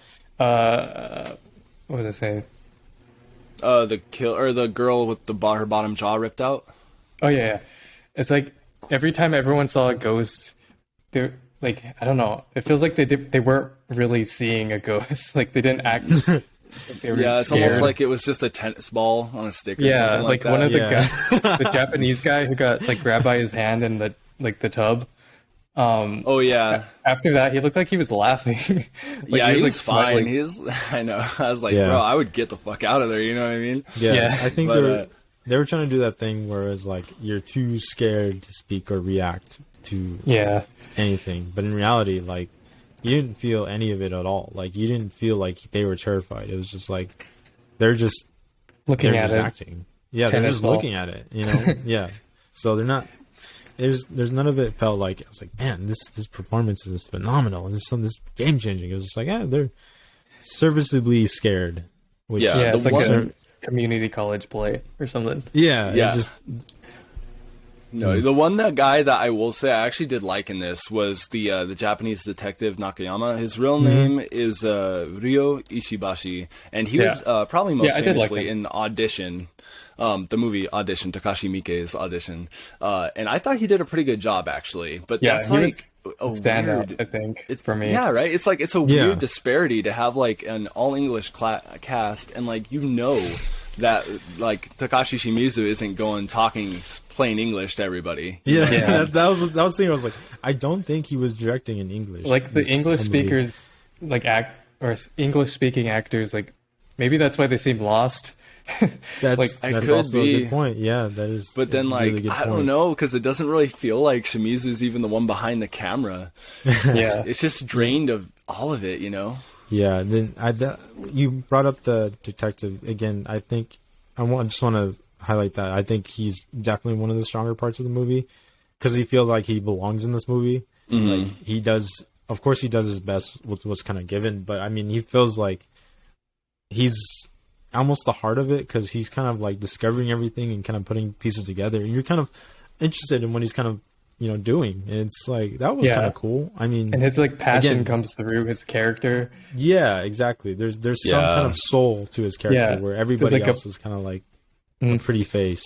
what was I saying? The girl with her bottom jaw ripped out. Oh yeah. It's like every time everyone saw a ghost, they like, I don't know. It feels like they weren't really seeing a ghost. Like they didn't act Like they were Yeah, it's scared. almost like it was just a tennis ball on a stick or Yeah, something like that. one of the Yeah. guys, the Japanese guy who got like grabbed by his hand in the tub. Oh yeah, After that, he looked like he was laughing. Like, yeah, he was like, fine. smiling. He's, I know. I was like, Yeah. bro, I would get the fuck out of there. You know what I mean? Yeah. I think But, they were trying to do that thing where it's like you're too scared to speak or react to Yeah, anything, but in reality, like you didn't feel any of it at all. Like you didn't feel like they were terrified. It was just like they're just looking at it. acting. Yeah, they're Tennis just ball. looking at it. You know, yeah. So they're not. There's none of it felt like I was like, man, this performance is phenomenal and this game changing. It was just like, yeah, they're serviceably scared. Which, Yeah, Yeah, the it's like one- a community college play or something. yeah, Yeah. it just No, the one guy that I will say I actually did like in this was the Japanese detective Nakayama. His real name is Ryo Ishibashi, and he was probably most Yeah, I did like famously him. in Audition, the movie Audition, Takashi Miike's Audition, and I thought he did a pretty good job actually. But Yeah, that's he like was a standout, weird. I think, It's for me. Yeah, right. It's like it's a Yeah. weird disparity to have like an all English cast, and like that like Takashi Shimizu isn't going talking plain English to everybody. yeah. Yeah. that was the thing. I was like, I don't think he was directing in English. Like the Just English somebody- speakers, like English speaking actors, like maybe that's why they seem lost. That's like, I that's could also a be. good point. Yeah, that is. But then, a like, really good I don't point. know, because it doesn't really feel like Shimizu's even the one behind the camera. Yeah, It's just drained of all of it, you know? Yeah, then you brought up the detective again. I think just want to highlight that. I think he's definitely one of the stronger parts of the movie because he feels like he belongs in this movie. Like he does, of course, he does his best with what's kind of given. But I mean, he feels like he's almost the heart of it because he's kind of like discovering everything and kind of putting pieces together. And you're kind of interested in what he's kind of doing. And it's like that was Yeah. kind of cool. I mean, and his like passion Again- comes through his character. yeah, exactly. There's some Yeah. kind of soul to his character Yeah. where everybody There's like else is kind of like a pretty face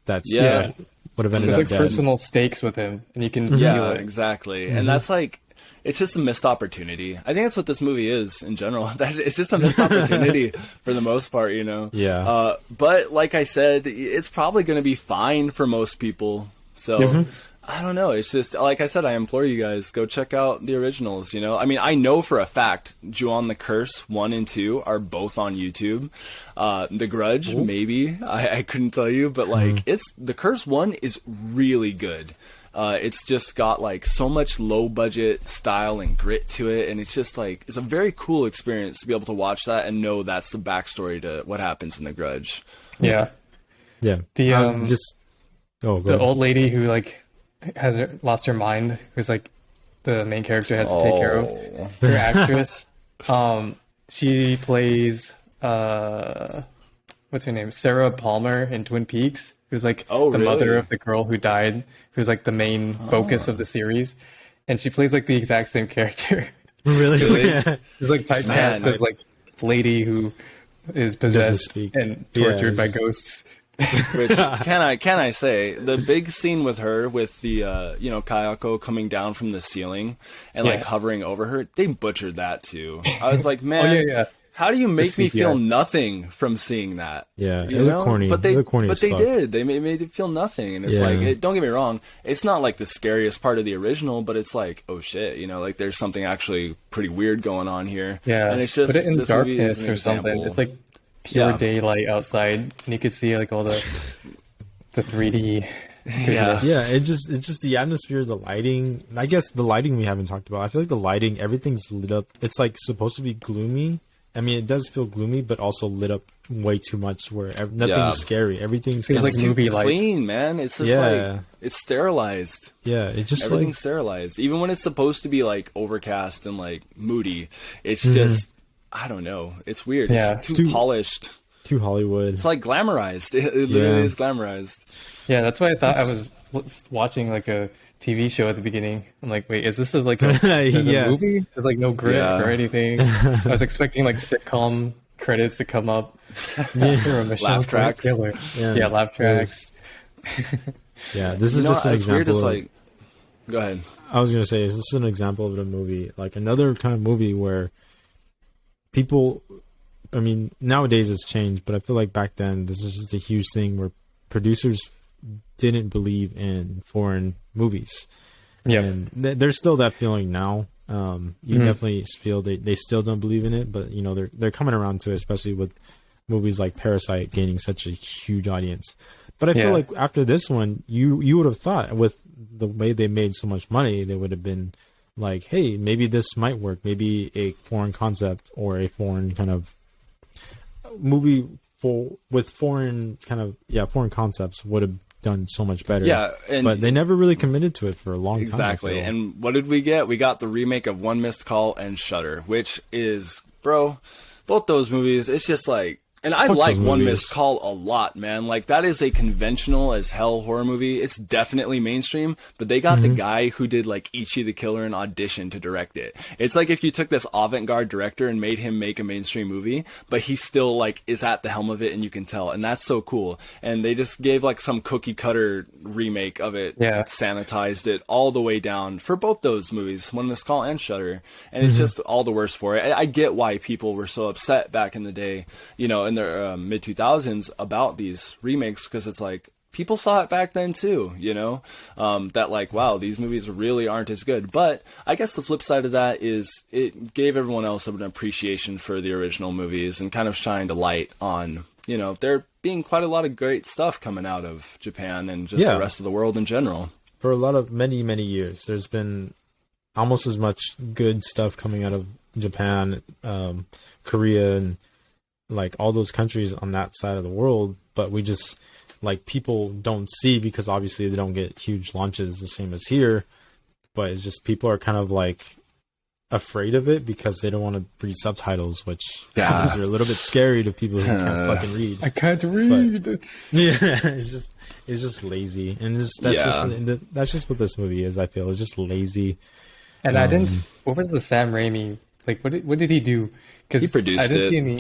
that's Yeah. would have ended There's up like dead. personal stakes with him, and you can feel Yeah, it. exactly. And that's like, it's just a missed opportunity. I think that's what this movie is in general. That it's just a missed opportunity for the most part, you know? Yeah. But like I said, it's probably going to be fine for most people. So I don't know. It's just, like I said, I implore you guys, go check out the originals, you know? I mean, I know for a fact Ju-On the Curse 1 and 2 are both on YouTube. The Grudge, maybe. I couldn't tell you, but like, The Curse 1 is really good. It's just got like so much low budget style and grit to it, and it's just like it's a very cool experience to be able to watch that and know that's the backstory to what happens in The Grudge. Yeah, Yeah. The, go the ahead. old lady who like lost her mind, who's like the main character has to take care of. Oh. Her actress, she plays what's her name? Sarah Palmer in Twin Peaks, who's like Oh, the mother really? of the girl who died, who's like the main focus of the series, and she plays like the exact same character. Really? Really? It's like typecast Man. as like lady who is possessed speak. and Yeah, tortured by it's- ghosts. Which can I say the big scene with her with the Kayako coming down from the ceiling and like Yeah. hovering over her, they butchered that too. I was like, man, yeah. how do you make me CGI. feel nothing from seeing that? Yeah, it You looked know? corny. But they, It looked corny but as they fuck. did. They made it feel nothing, and it's Yeah. like, don't get me wrong, it's not like the scariest part of the original, but it's like, oh shit, like there's something actually pretty weird going on here. Yeah, and it's just put it in this movie is darkness an or something. example. It's like pure Yeah. daylight outside, and you could see like all the 3D. Yeah. Yeah, it's just the atmosphere, the lighting. I guess the lighting we haven't talked about. I feel like the lighting, everything's lit up. It's like supposed to be gloomy. I mean, it does feel gloomy, but also lit up way too much. Where nothing's Yeah. scary. Everything's Feels kinda like movie lights. clean, man. It's just Yeah. like it's sterilized. Yeah, it just Everything's like sterilized. Even when it's supposed to be like overcast and like moody, it's just I don't know. It's weird. Yeah. It's too polished. too Hollywood. It's like glamorized. It literally Yeah. is glamorized. Yeah, that's why I thought I was watching like a TV show at the beginning. I'm like, wait, is this like a Yeah. movie? There's like no grit Yeah. or anything. I was expecting like sitcom credits to come up. After a Michelle Laugh tracks. Killer. Yeah. Yeah, laugh tracks. Yeah, this is You know, just an it's weird. example. It's of, like, go ahead. I was gonna say, is this an example of a movie, like another kind of movie where people I mean, nowadays it's changed, but I feel like back then this was just a huge thing where producers didn't believe in foreign movies. Yeah. And there's still that feeling now. You definitely feel they still don't believe in it, but you know they're coming around to it, especially with movies like Parasite gaining such a huge audience. But I feel like after this one, you would have thought with the way they made so much money, they would have been like, hey, maybe this might work. Maybe a foreign concept or a foreign kind of movie with foreign concepts would have done so much better. Yeah, but they never really committed to it for a long time. Exactly. And what did we get? We got the remake of One Missed Call and Shudder, which is, bro, both those movies, it's just like, and I like One Missed Call a lot, man. Like, that is a conventional as hell horror movie. It's definitely mainstream, but they got the guy who did, like, Ichi the Killer in Audition to direct it. It's like if you took this avant-garde director and made him make a mainstream movie, but he still, like, is at the helm of it, and you can tell. And that's so cool. And they just gave, like, some cookie-cutter remake of it, sanitized it all the way down for both those movies, One Missed Call and Shudder. And it's just all the worse for it. I get why people were so upset back in the day, you know, in their mid 2000s about these remakes, because it's like people saw it back then too, you know, that like, wow, these movies really aren't as good. But I guess the flip side of that is it gave everyone else an appreciation for the original movies and kind of shined a light on, you know, there being quite a lot of great stuff coming out of Japan and just the rest of the world in general. For a lot of many years, there's been almost as much good stuff coming out of Japan, Korea, and like all those countries on that side of the world, but we just like people don't see because obviously they don't get huge launches the same as here, but it's just people are kind of like afraid of it because they don't want to read subtitles, which are a little bit scary to people who can't fucking read. I can't read. But, it's just lazy, and that's just what this movie is. I feel it's just lazy. And I didn't. What was the Sam Raimi like? What did he do? Because he produced I didn't it. see any.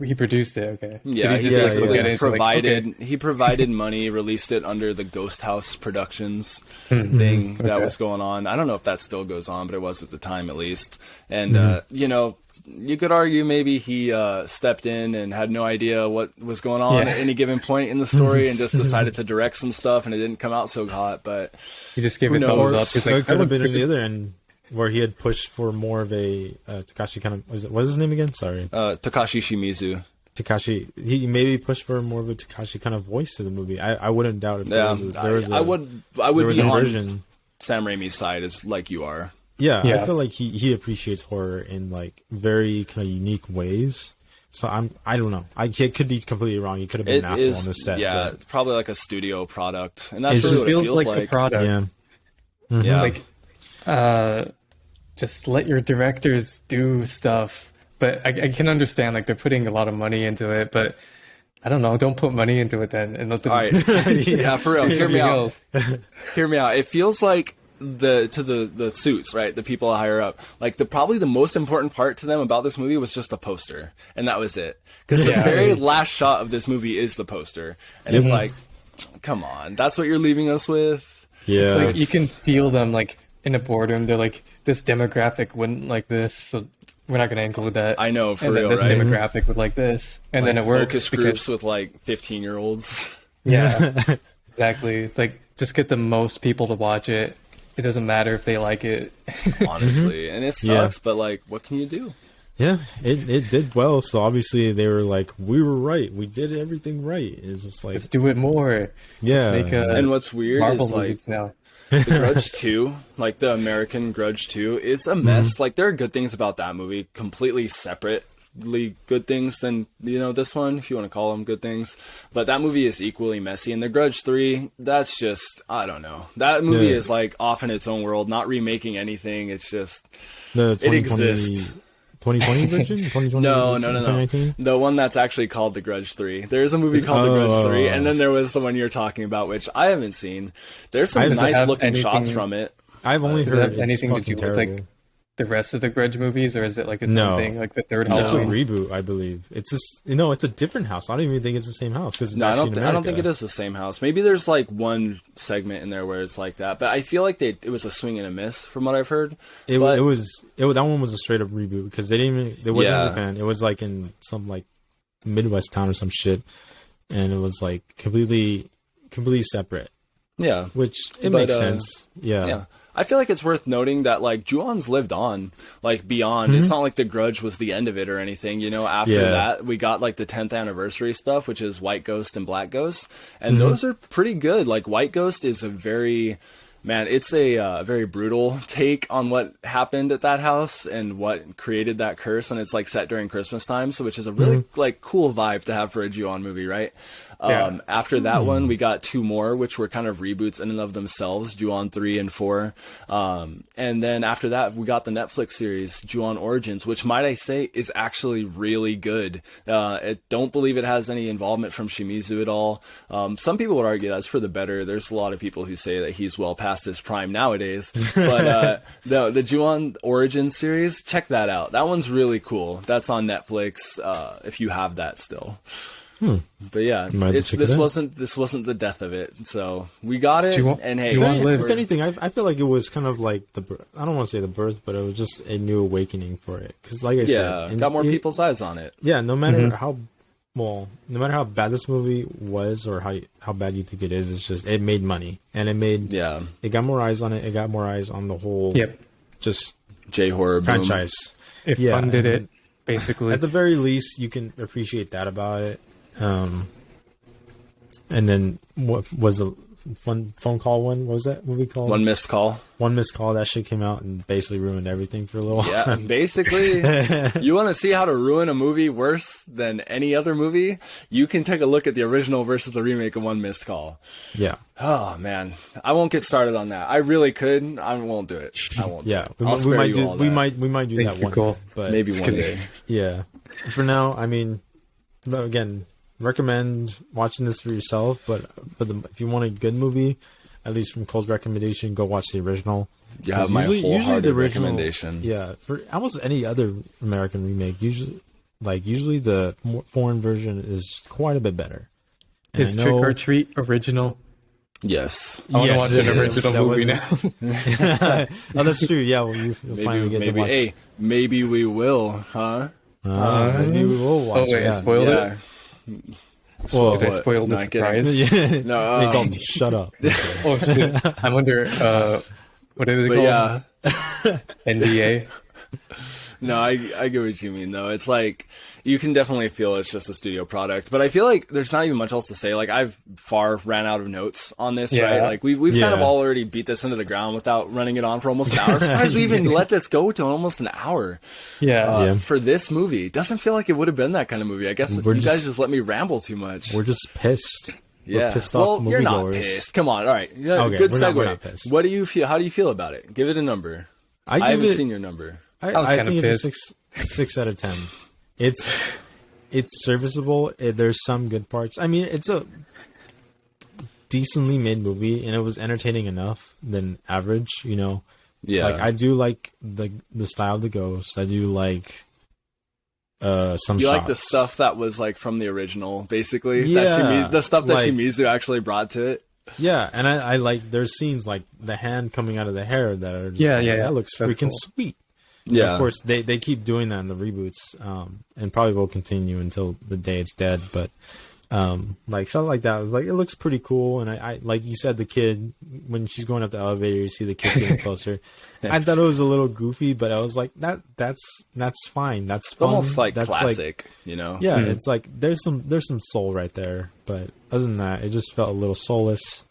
He produced it, okay. Yeah, he provided money, released it under the Ghost House Productions thing that was going on. I don't know if that still goes on, but it was at the time at least. And, you know, you could argue maybe he stepped in and had no idea what was going on at any given point in the story and just decided to direct some stuff and it didn't come out so hot, but he just gave it thumbs up. He's like, it could have been on the other end, where he had pushed for more of a Takashi kind of... What's his name again? Sorry. Takashi Shimizu. Takashi. He maybe pushed for more of a Takashi kind of voice to the movie. I wouldn't doubt it. I would be on Sam Raimi's side, as like you are. Yeah, I feel like he appreciates horror in like very kind of unique ways. So I don't know. I could be completely wrong. He could have been an asshole on the set. Yeah, it's probably like a studio product, and that's really what it feels like. The product. Yeah. Like, just let your directors do stuff. But I can understand, like, they're putting a lot of money into it, but I don't know, don't put money into it then. And let them... All right. Yeah, for real. Hear me out. Hear me out. It feels like the suits, right? The people higher up. Like, probably the most important part to them about this movie was just a poster. And that was it. Because the very last shot of this movie is the poster. And it's like, come on, that's what you're leaving us with? Yeah. It's like, you can feel them, like, in a boardroom. They're like, this demographic wouldn't like this, so we're not going to include that. I know, for and real, this right? demographic would like this, and like then it works. Focus groups with like 15-year-olds. Yeah, exactly. Like, just get the most people to watch it. It doesn't matter if they like it. Honestly, and it sucks, but like, what can you do? Yeah, it did well. So obviously they were like, we were right. We did everything right. It's just like, let's do it more. Yeah. Let's make and what's weird Marvel is like movies now. The Grudge 2, like the American Grudge 2, is a mess. Like, there are good things about that movie, completely separately good things than, you know, this one, if you want to call them good things. But that movie is equally messy. And the Grudge 3, that's just, I don't know. That movie is like off in its own world, not remaking anything. It's just, it exists. 2020 version? 2020? No. 2019? The one that's actually called The Grudge 3. There's a movie called The Grudge 3, and then there was the one you're talking about, which I haven't seen. There's some nice looking shots from it. I've only heard anything to do terrible. with like the rest of the Grudge movies, or is it like its No. own thing, like the third It's a Halloween? reboot, I believe. It's just it's a different house. I don't even think it's the same house because it's No, actually in I don't think it America. is the same house. Maybe there's like one segment in there where it's like that, but I feel like it was a swing and a miss from what I've heard. It But- was that one was a straight up reboot because they didn't even, it wasn't Yeah. in Japan. It was like in some like Midwest town or some shit, and it was like completely separate, Yeah. which it But, makes sense. Yeah. I feel like it's worth noting that like Ju-on's lived on like beyond. It's not like The Grudge was the end of it or anything, you know. After Yeah. that, we got like the 10th anniversary stuff, which is White Ghost and Black Ghost, and those are pretty good. Like White Ghost is a very it's a very brutal take on what happened at that house and what created that curse, and it's like set during Christmas time, so which is a really like cool vibe to have for a Ju-on movie, right? Yeah. After that one, we got two more, which were kind of reboots in and of themselves, Ju-on 3 and 4. And then after that, we got the Netflix series, Ju-on Origins, which might I say is actually really good. I don't believe it has any involvement from Shimizu at all. Some people would argue that's for the better. There's a lot of people who say that he's well past his prime nowadays. But the Ju-on Origins series, check that out. That one's really cool. That's on Netflix, if you have that still. But yeah, Might have to check it out. this wasn't the death of it. So we got it, Ju-on- and hey, Ju-on If lives. anything, I feel like it was kind of like I don't want to say the birth, but it was just a new awakening for it. Because like I yeah, said, got more people's eyes on it. Yeah, no matter no matter how bad this movie was or how bad you think it is, it's just it made money and it got more eyes on it. It got more eyes on the whole just J horror boom. franchise. It Yeah, funded and it, basically. At the very least, you can appreciate that about it. And then what was a phone call one? What was that movie called? One missed call. One Missed Call. That shit came out and basically ruined everything for a little while. Yeah, basically, you want to see how to ruin a movie worse than any other movie? You can take a look at the original versus the remake of One Missed Call. Yeah. Oh man, I won't get started on that. I really could. I won't do it. I won't. Yeah, do it. I'll spare you all we that. might do Think that you're one, cool. but Maybe one day. yeah. For now, I mean, again, recommend watching this for yourself. But if you want a good movie, at least from Cole's recommendation, go watch the original. You have my Usually wholehearted the original- recommendation. Yeah, for almost any other American remake, usually the foreign version is quite a bit better. And Is I Trick know- or Treat original? Yes. I want to Yes, watch it an is. original That movie was- now. Oh, that's true. Yeah, well, you'll finally get to watch. Hey, maybe we will, huh? Maybe we will watch. Oh wait, yeah. I spoiled Yeah. it. Well, Did I what? spoil the Not kidding. surprise? yeah. No, Hey, Dalton, shut up. Oh shit! I'm under what is it But called? yeah, NDA. no, I get what you mean though. It's like you can definitely feel it's just a studio product, but I feel like there's not even much else to say. Like I've ran out of notes on this, Yeah. right? Like we've kind of Yeah. already beat this into the ground without running it on for almost an hour. I'm surprised we even let this go to almost an hour. Yeah. Yeah. For this movie, it doesn't feel like it would have been that kind of movie. I guess We're you guys just- just let me ramble too much. We're just pissed. We're Yeah. pissed Well, off you're not moviegoers. pissed. Come on. All right. Yeah, Okay, good we're segue. not pissed. What do you feel? How do you feel about it? Give it a number. I give haven't it, seen your number. I was I kinda think it's pissed. a 6 out of 10. It's serviceable. There's some good parts. I mean, it's a decently made movie, and it was entertaining enough than average. You know, Yeah. like I do like the style of the ghost. I do like some. You shots. like the stuff that was like from the original, basically. Yeah, The stuff that like- Shimizu actually brought to it. Yeah, and I like there's scenes like the hand coming out of the hair that are just Yeah, like, yeah, that looks that's freaking cool. sweet. Yeah. Of course, they keep doing that in the reboots, and probably will continue until the day it's dead. But like something like that was like it looks pretty cool. And I like you said, the kid when she's going up the elevator, you see the kid getting closer. I thought it was a little goofy, but I was like that's fine. That's It's fun. almost like that's classic, you know? yeah, it's like there's some soul right there. But other than that, it just felt a little soulless.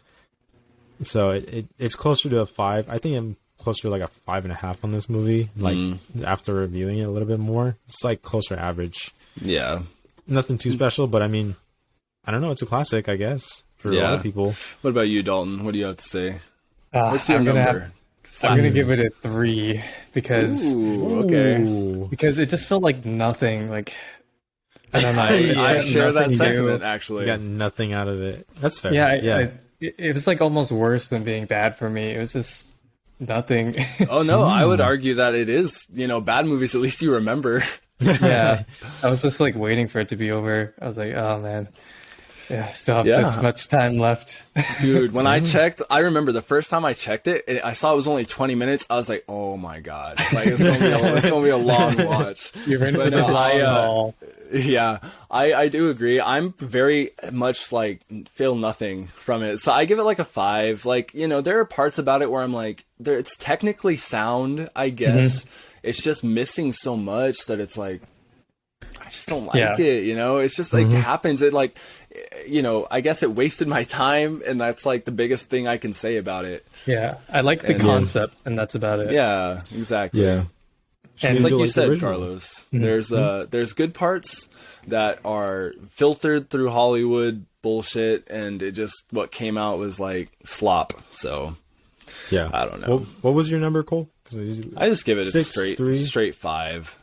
So it's closer to a 5. I think I'm closer to like a 5.5 on this movie. Like after reviewing it a little bit more, it's like closer average. Yeah. Nothing too special, but I mean, I don't know. It's a classic, I guess, for a lot Yeah. of people. What about you, Dalton? What do you have to say? What's your I'm gonna number? I'm gonna give it a 3 because Ooh, okay. Ooh. it just felt like nothing. Like I don't know. I share that Nothing new. sentiment, You actually. got nothing out of it. That's fair. Yeah, Yeah. it was like almost worse than being bad for me. It was just nothing. Oh no, I would argue that it is, bad movies. At least you remember. Yeah, I was just like waiting for it to be over. I was like, oh man, yeah, still have this much time left. Dude, when I checked, I remember the first time I checked it, I saw it was only 20 minutes. I was like, oh my God, like it's gonna be a long watch. You're in for the long haul. Yeah, I do agree. I'm very much like feel nothing from it. So I give it like a 5. Like, there are parts about it where I'm like, it's technically sound, I guess. It's just missing so much that it's like, I just don't like it, It's just like, it happens. It like, I guess it wasted my time, and that's like the biggest thing I can say about it. Yeah, I like the concept, and that's about it. Yeah, exactly. Yeah. And it's like you said, Carlos, there's good parts that are filtered through Hollywood bullshit, and it just, what came out was like slop. So yeah, I don't know. What was your number, Cole? I just give it a 6, straight 5.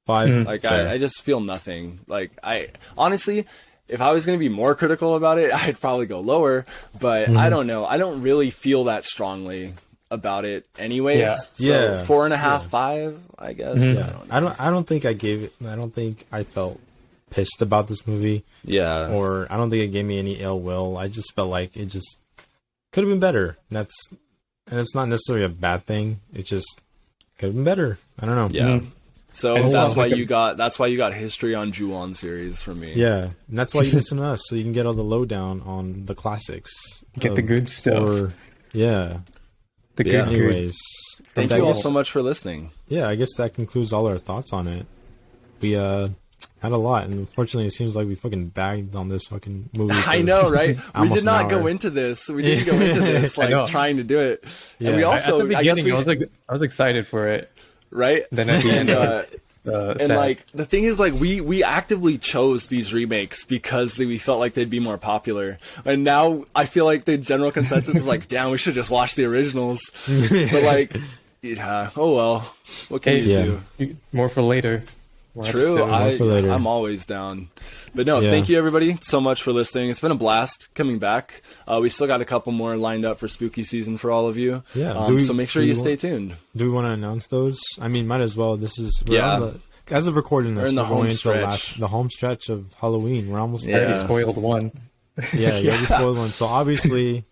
5. Like I just feel nothing. Like I honestly, if I was going to be more critical about it, I'd probably go lower, but I don't know. I don't really feel that strongly about it anyways. Yeah. So 4.5, 5, I guess. I don't think I gave it. I don't think I felt pissed about this movie. Yeah. Or I don't think it gave me any ill will. I just felt like it just could have been better. And it's not necessarily a bad thing. It just could have been better. I don't know. Yeah. So that's why you got History on Ju-on series from me. Yeah, and that's why you listen to us, so you can get all the lowdown on the classics. Get the good stuff. The good. Anyways, thank you all so much for listening. Yeah, I guess that concludes all our thoughts on it. We had a lot, and unfortunately, it seems like we fucking bagged on this fucking movie. I know, right? We did not go into this. We didn't go into this like trying to do it. Yeah. And we also, at the beginning, I was excited for it. Right? Then at the end, and like the thing is, like we actively chose these remakes because we felt like they'd be more popular. And now I feel like the general consensus is like, damn, we should just watch the originals. But like, yeah, oh well, what can you do? More for later. True, I'm always down. But no, thank you everybody so much for listening. It's been a blast coming back. We still got a couple more lined up for spooky season for all of you. Yeah. So make sure you stay tuned. Do we want to announce those? I mean, might as well. This is as of recording this, we're going into the home stretch of Halloween. We're almost there. You spoiled one. Yeah, you already spoiled one. So obviously,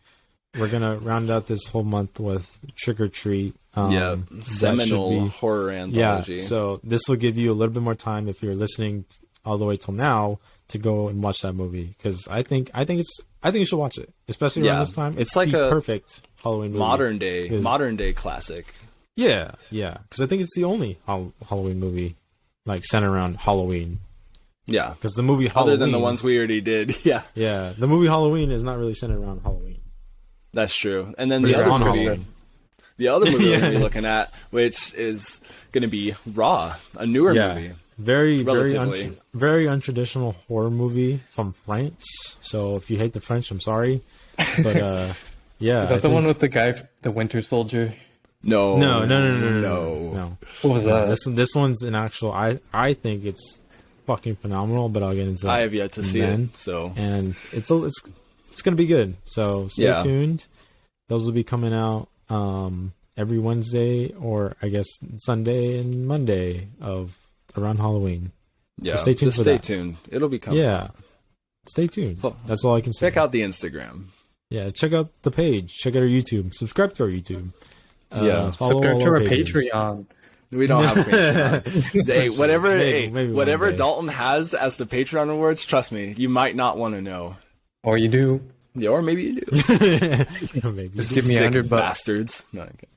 we're gonna round out this whole month with Trick or Treat. Seminal horror anthology. Yeah, so this will give you a little bit more time if you're listening all the way till now to go and watch that movie, because I think you should watch it, especially around this time. It's like the perfect Halloween movie. Modern day classic. Yeah, because I think it's the only Halloween movie like centered around Halloween. Yeah, because the movie Halloween, other than the ones we already did. Yeah, the movie Halloween is not really centered around Halloween. That's true. And then the other movie we're going to be looking at, which is going to be Raw, a newer movie. Very untraditional horror movie from France. So if you hate the French, I'm sorry. But is that the one with the guy, the Winter Soldier? No. What was that? This one's an actual. I think it's fucking phenomenal. But I'll get into that. I have yet to see it. So and it's gonna be good. So stay tuned. Those will be coming out every Wednesday, or I guess Sunday and Monday of around Halloween. Yeah, so stay tuned. Stay tuned. It'll be coming. Yeah, stay tuned. That's all I can say. Check out the Instagram. Yeah, check out the page. Check out our YouTube. Subscribe to our YouTube. Subscribe to our Patreon. We don't have a Patreon. Whatever Dalton has as the Patreon rewards, trust me, you might not want to know. Or you do. Yeah, or maybe you do. Just give me $100. Bastards. No, okay.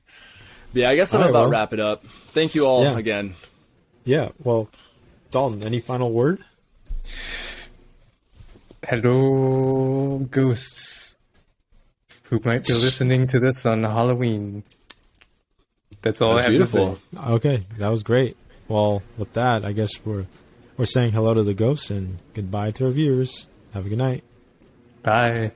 Yeah, I guess that'll about wrap it up. Thank you all again. Yeah, well, Dalton, any final word? Hello, ghosts who might be listening to this on Halloween. That's all I have to say. Okay, that was great. Well, with that, I guess we're saying hello to the ghosts and goodbye to our viewers. Have a good night. Bye.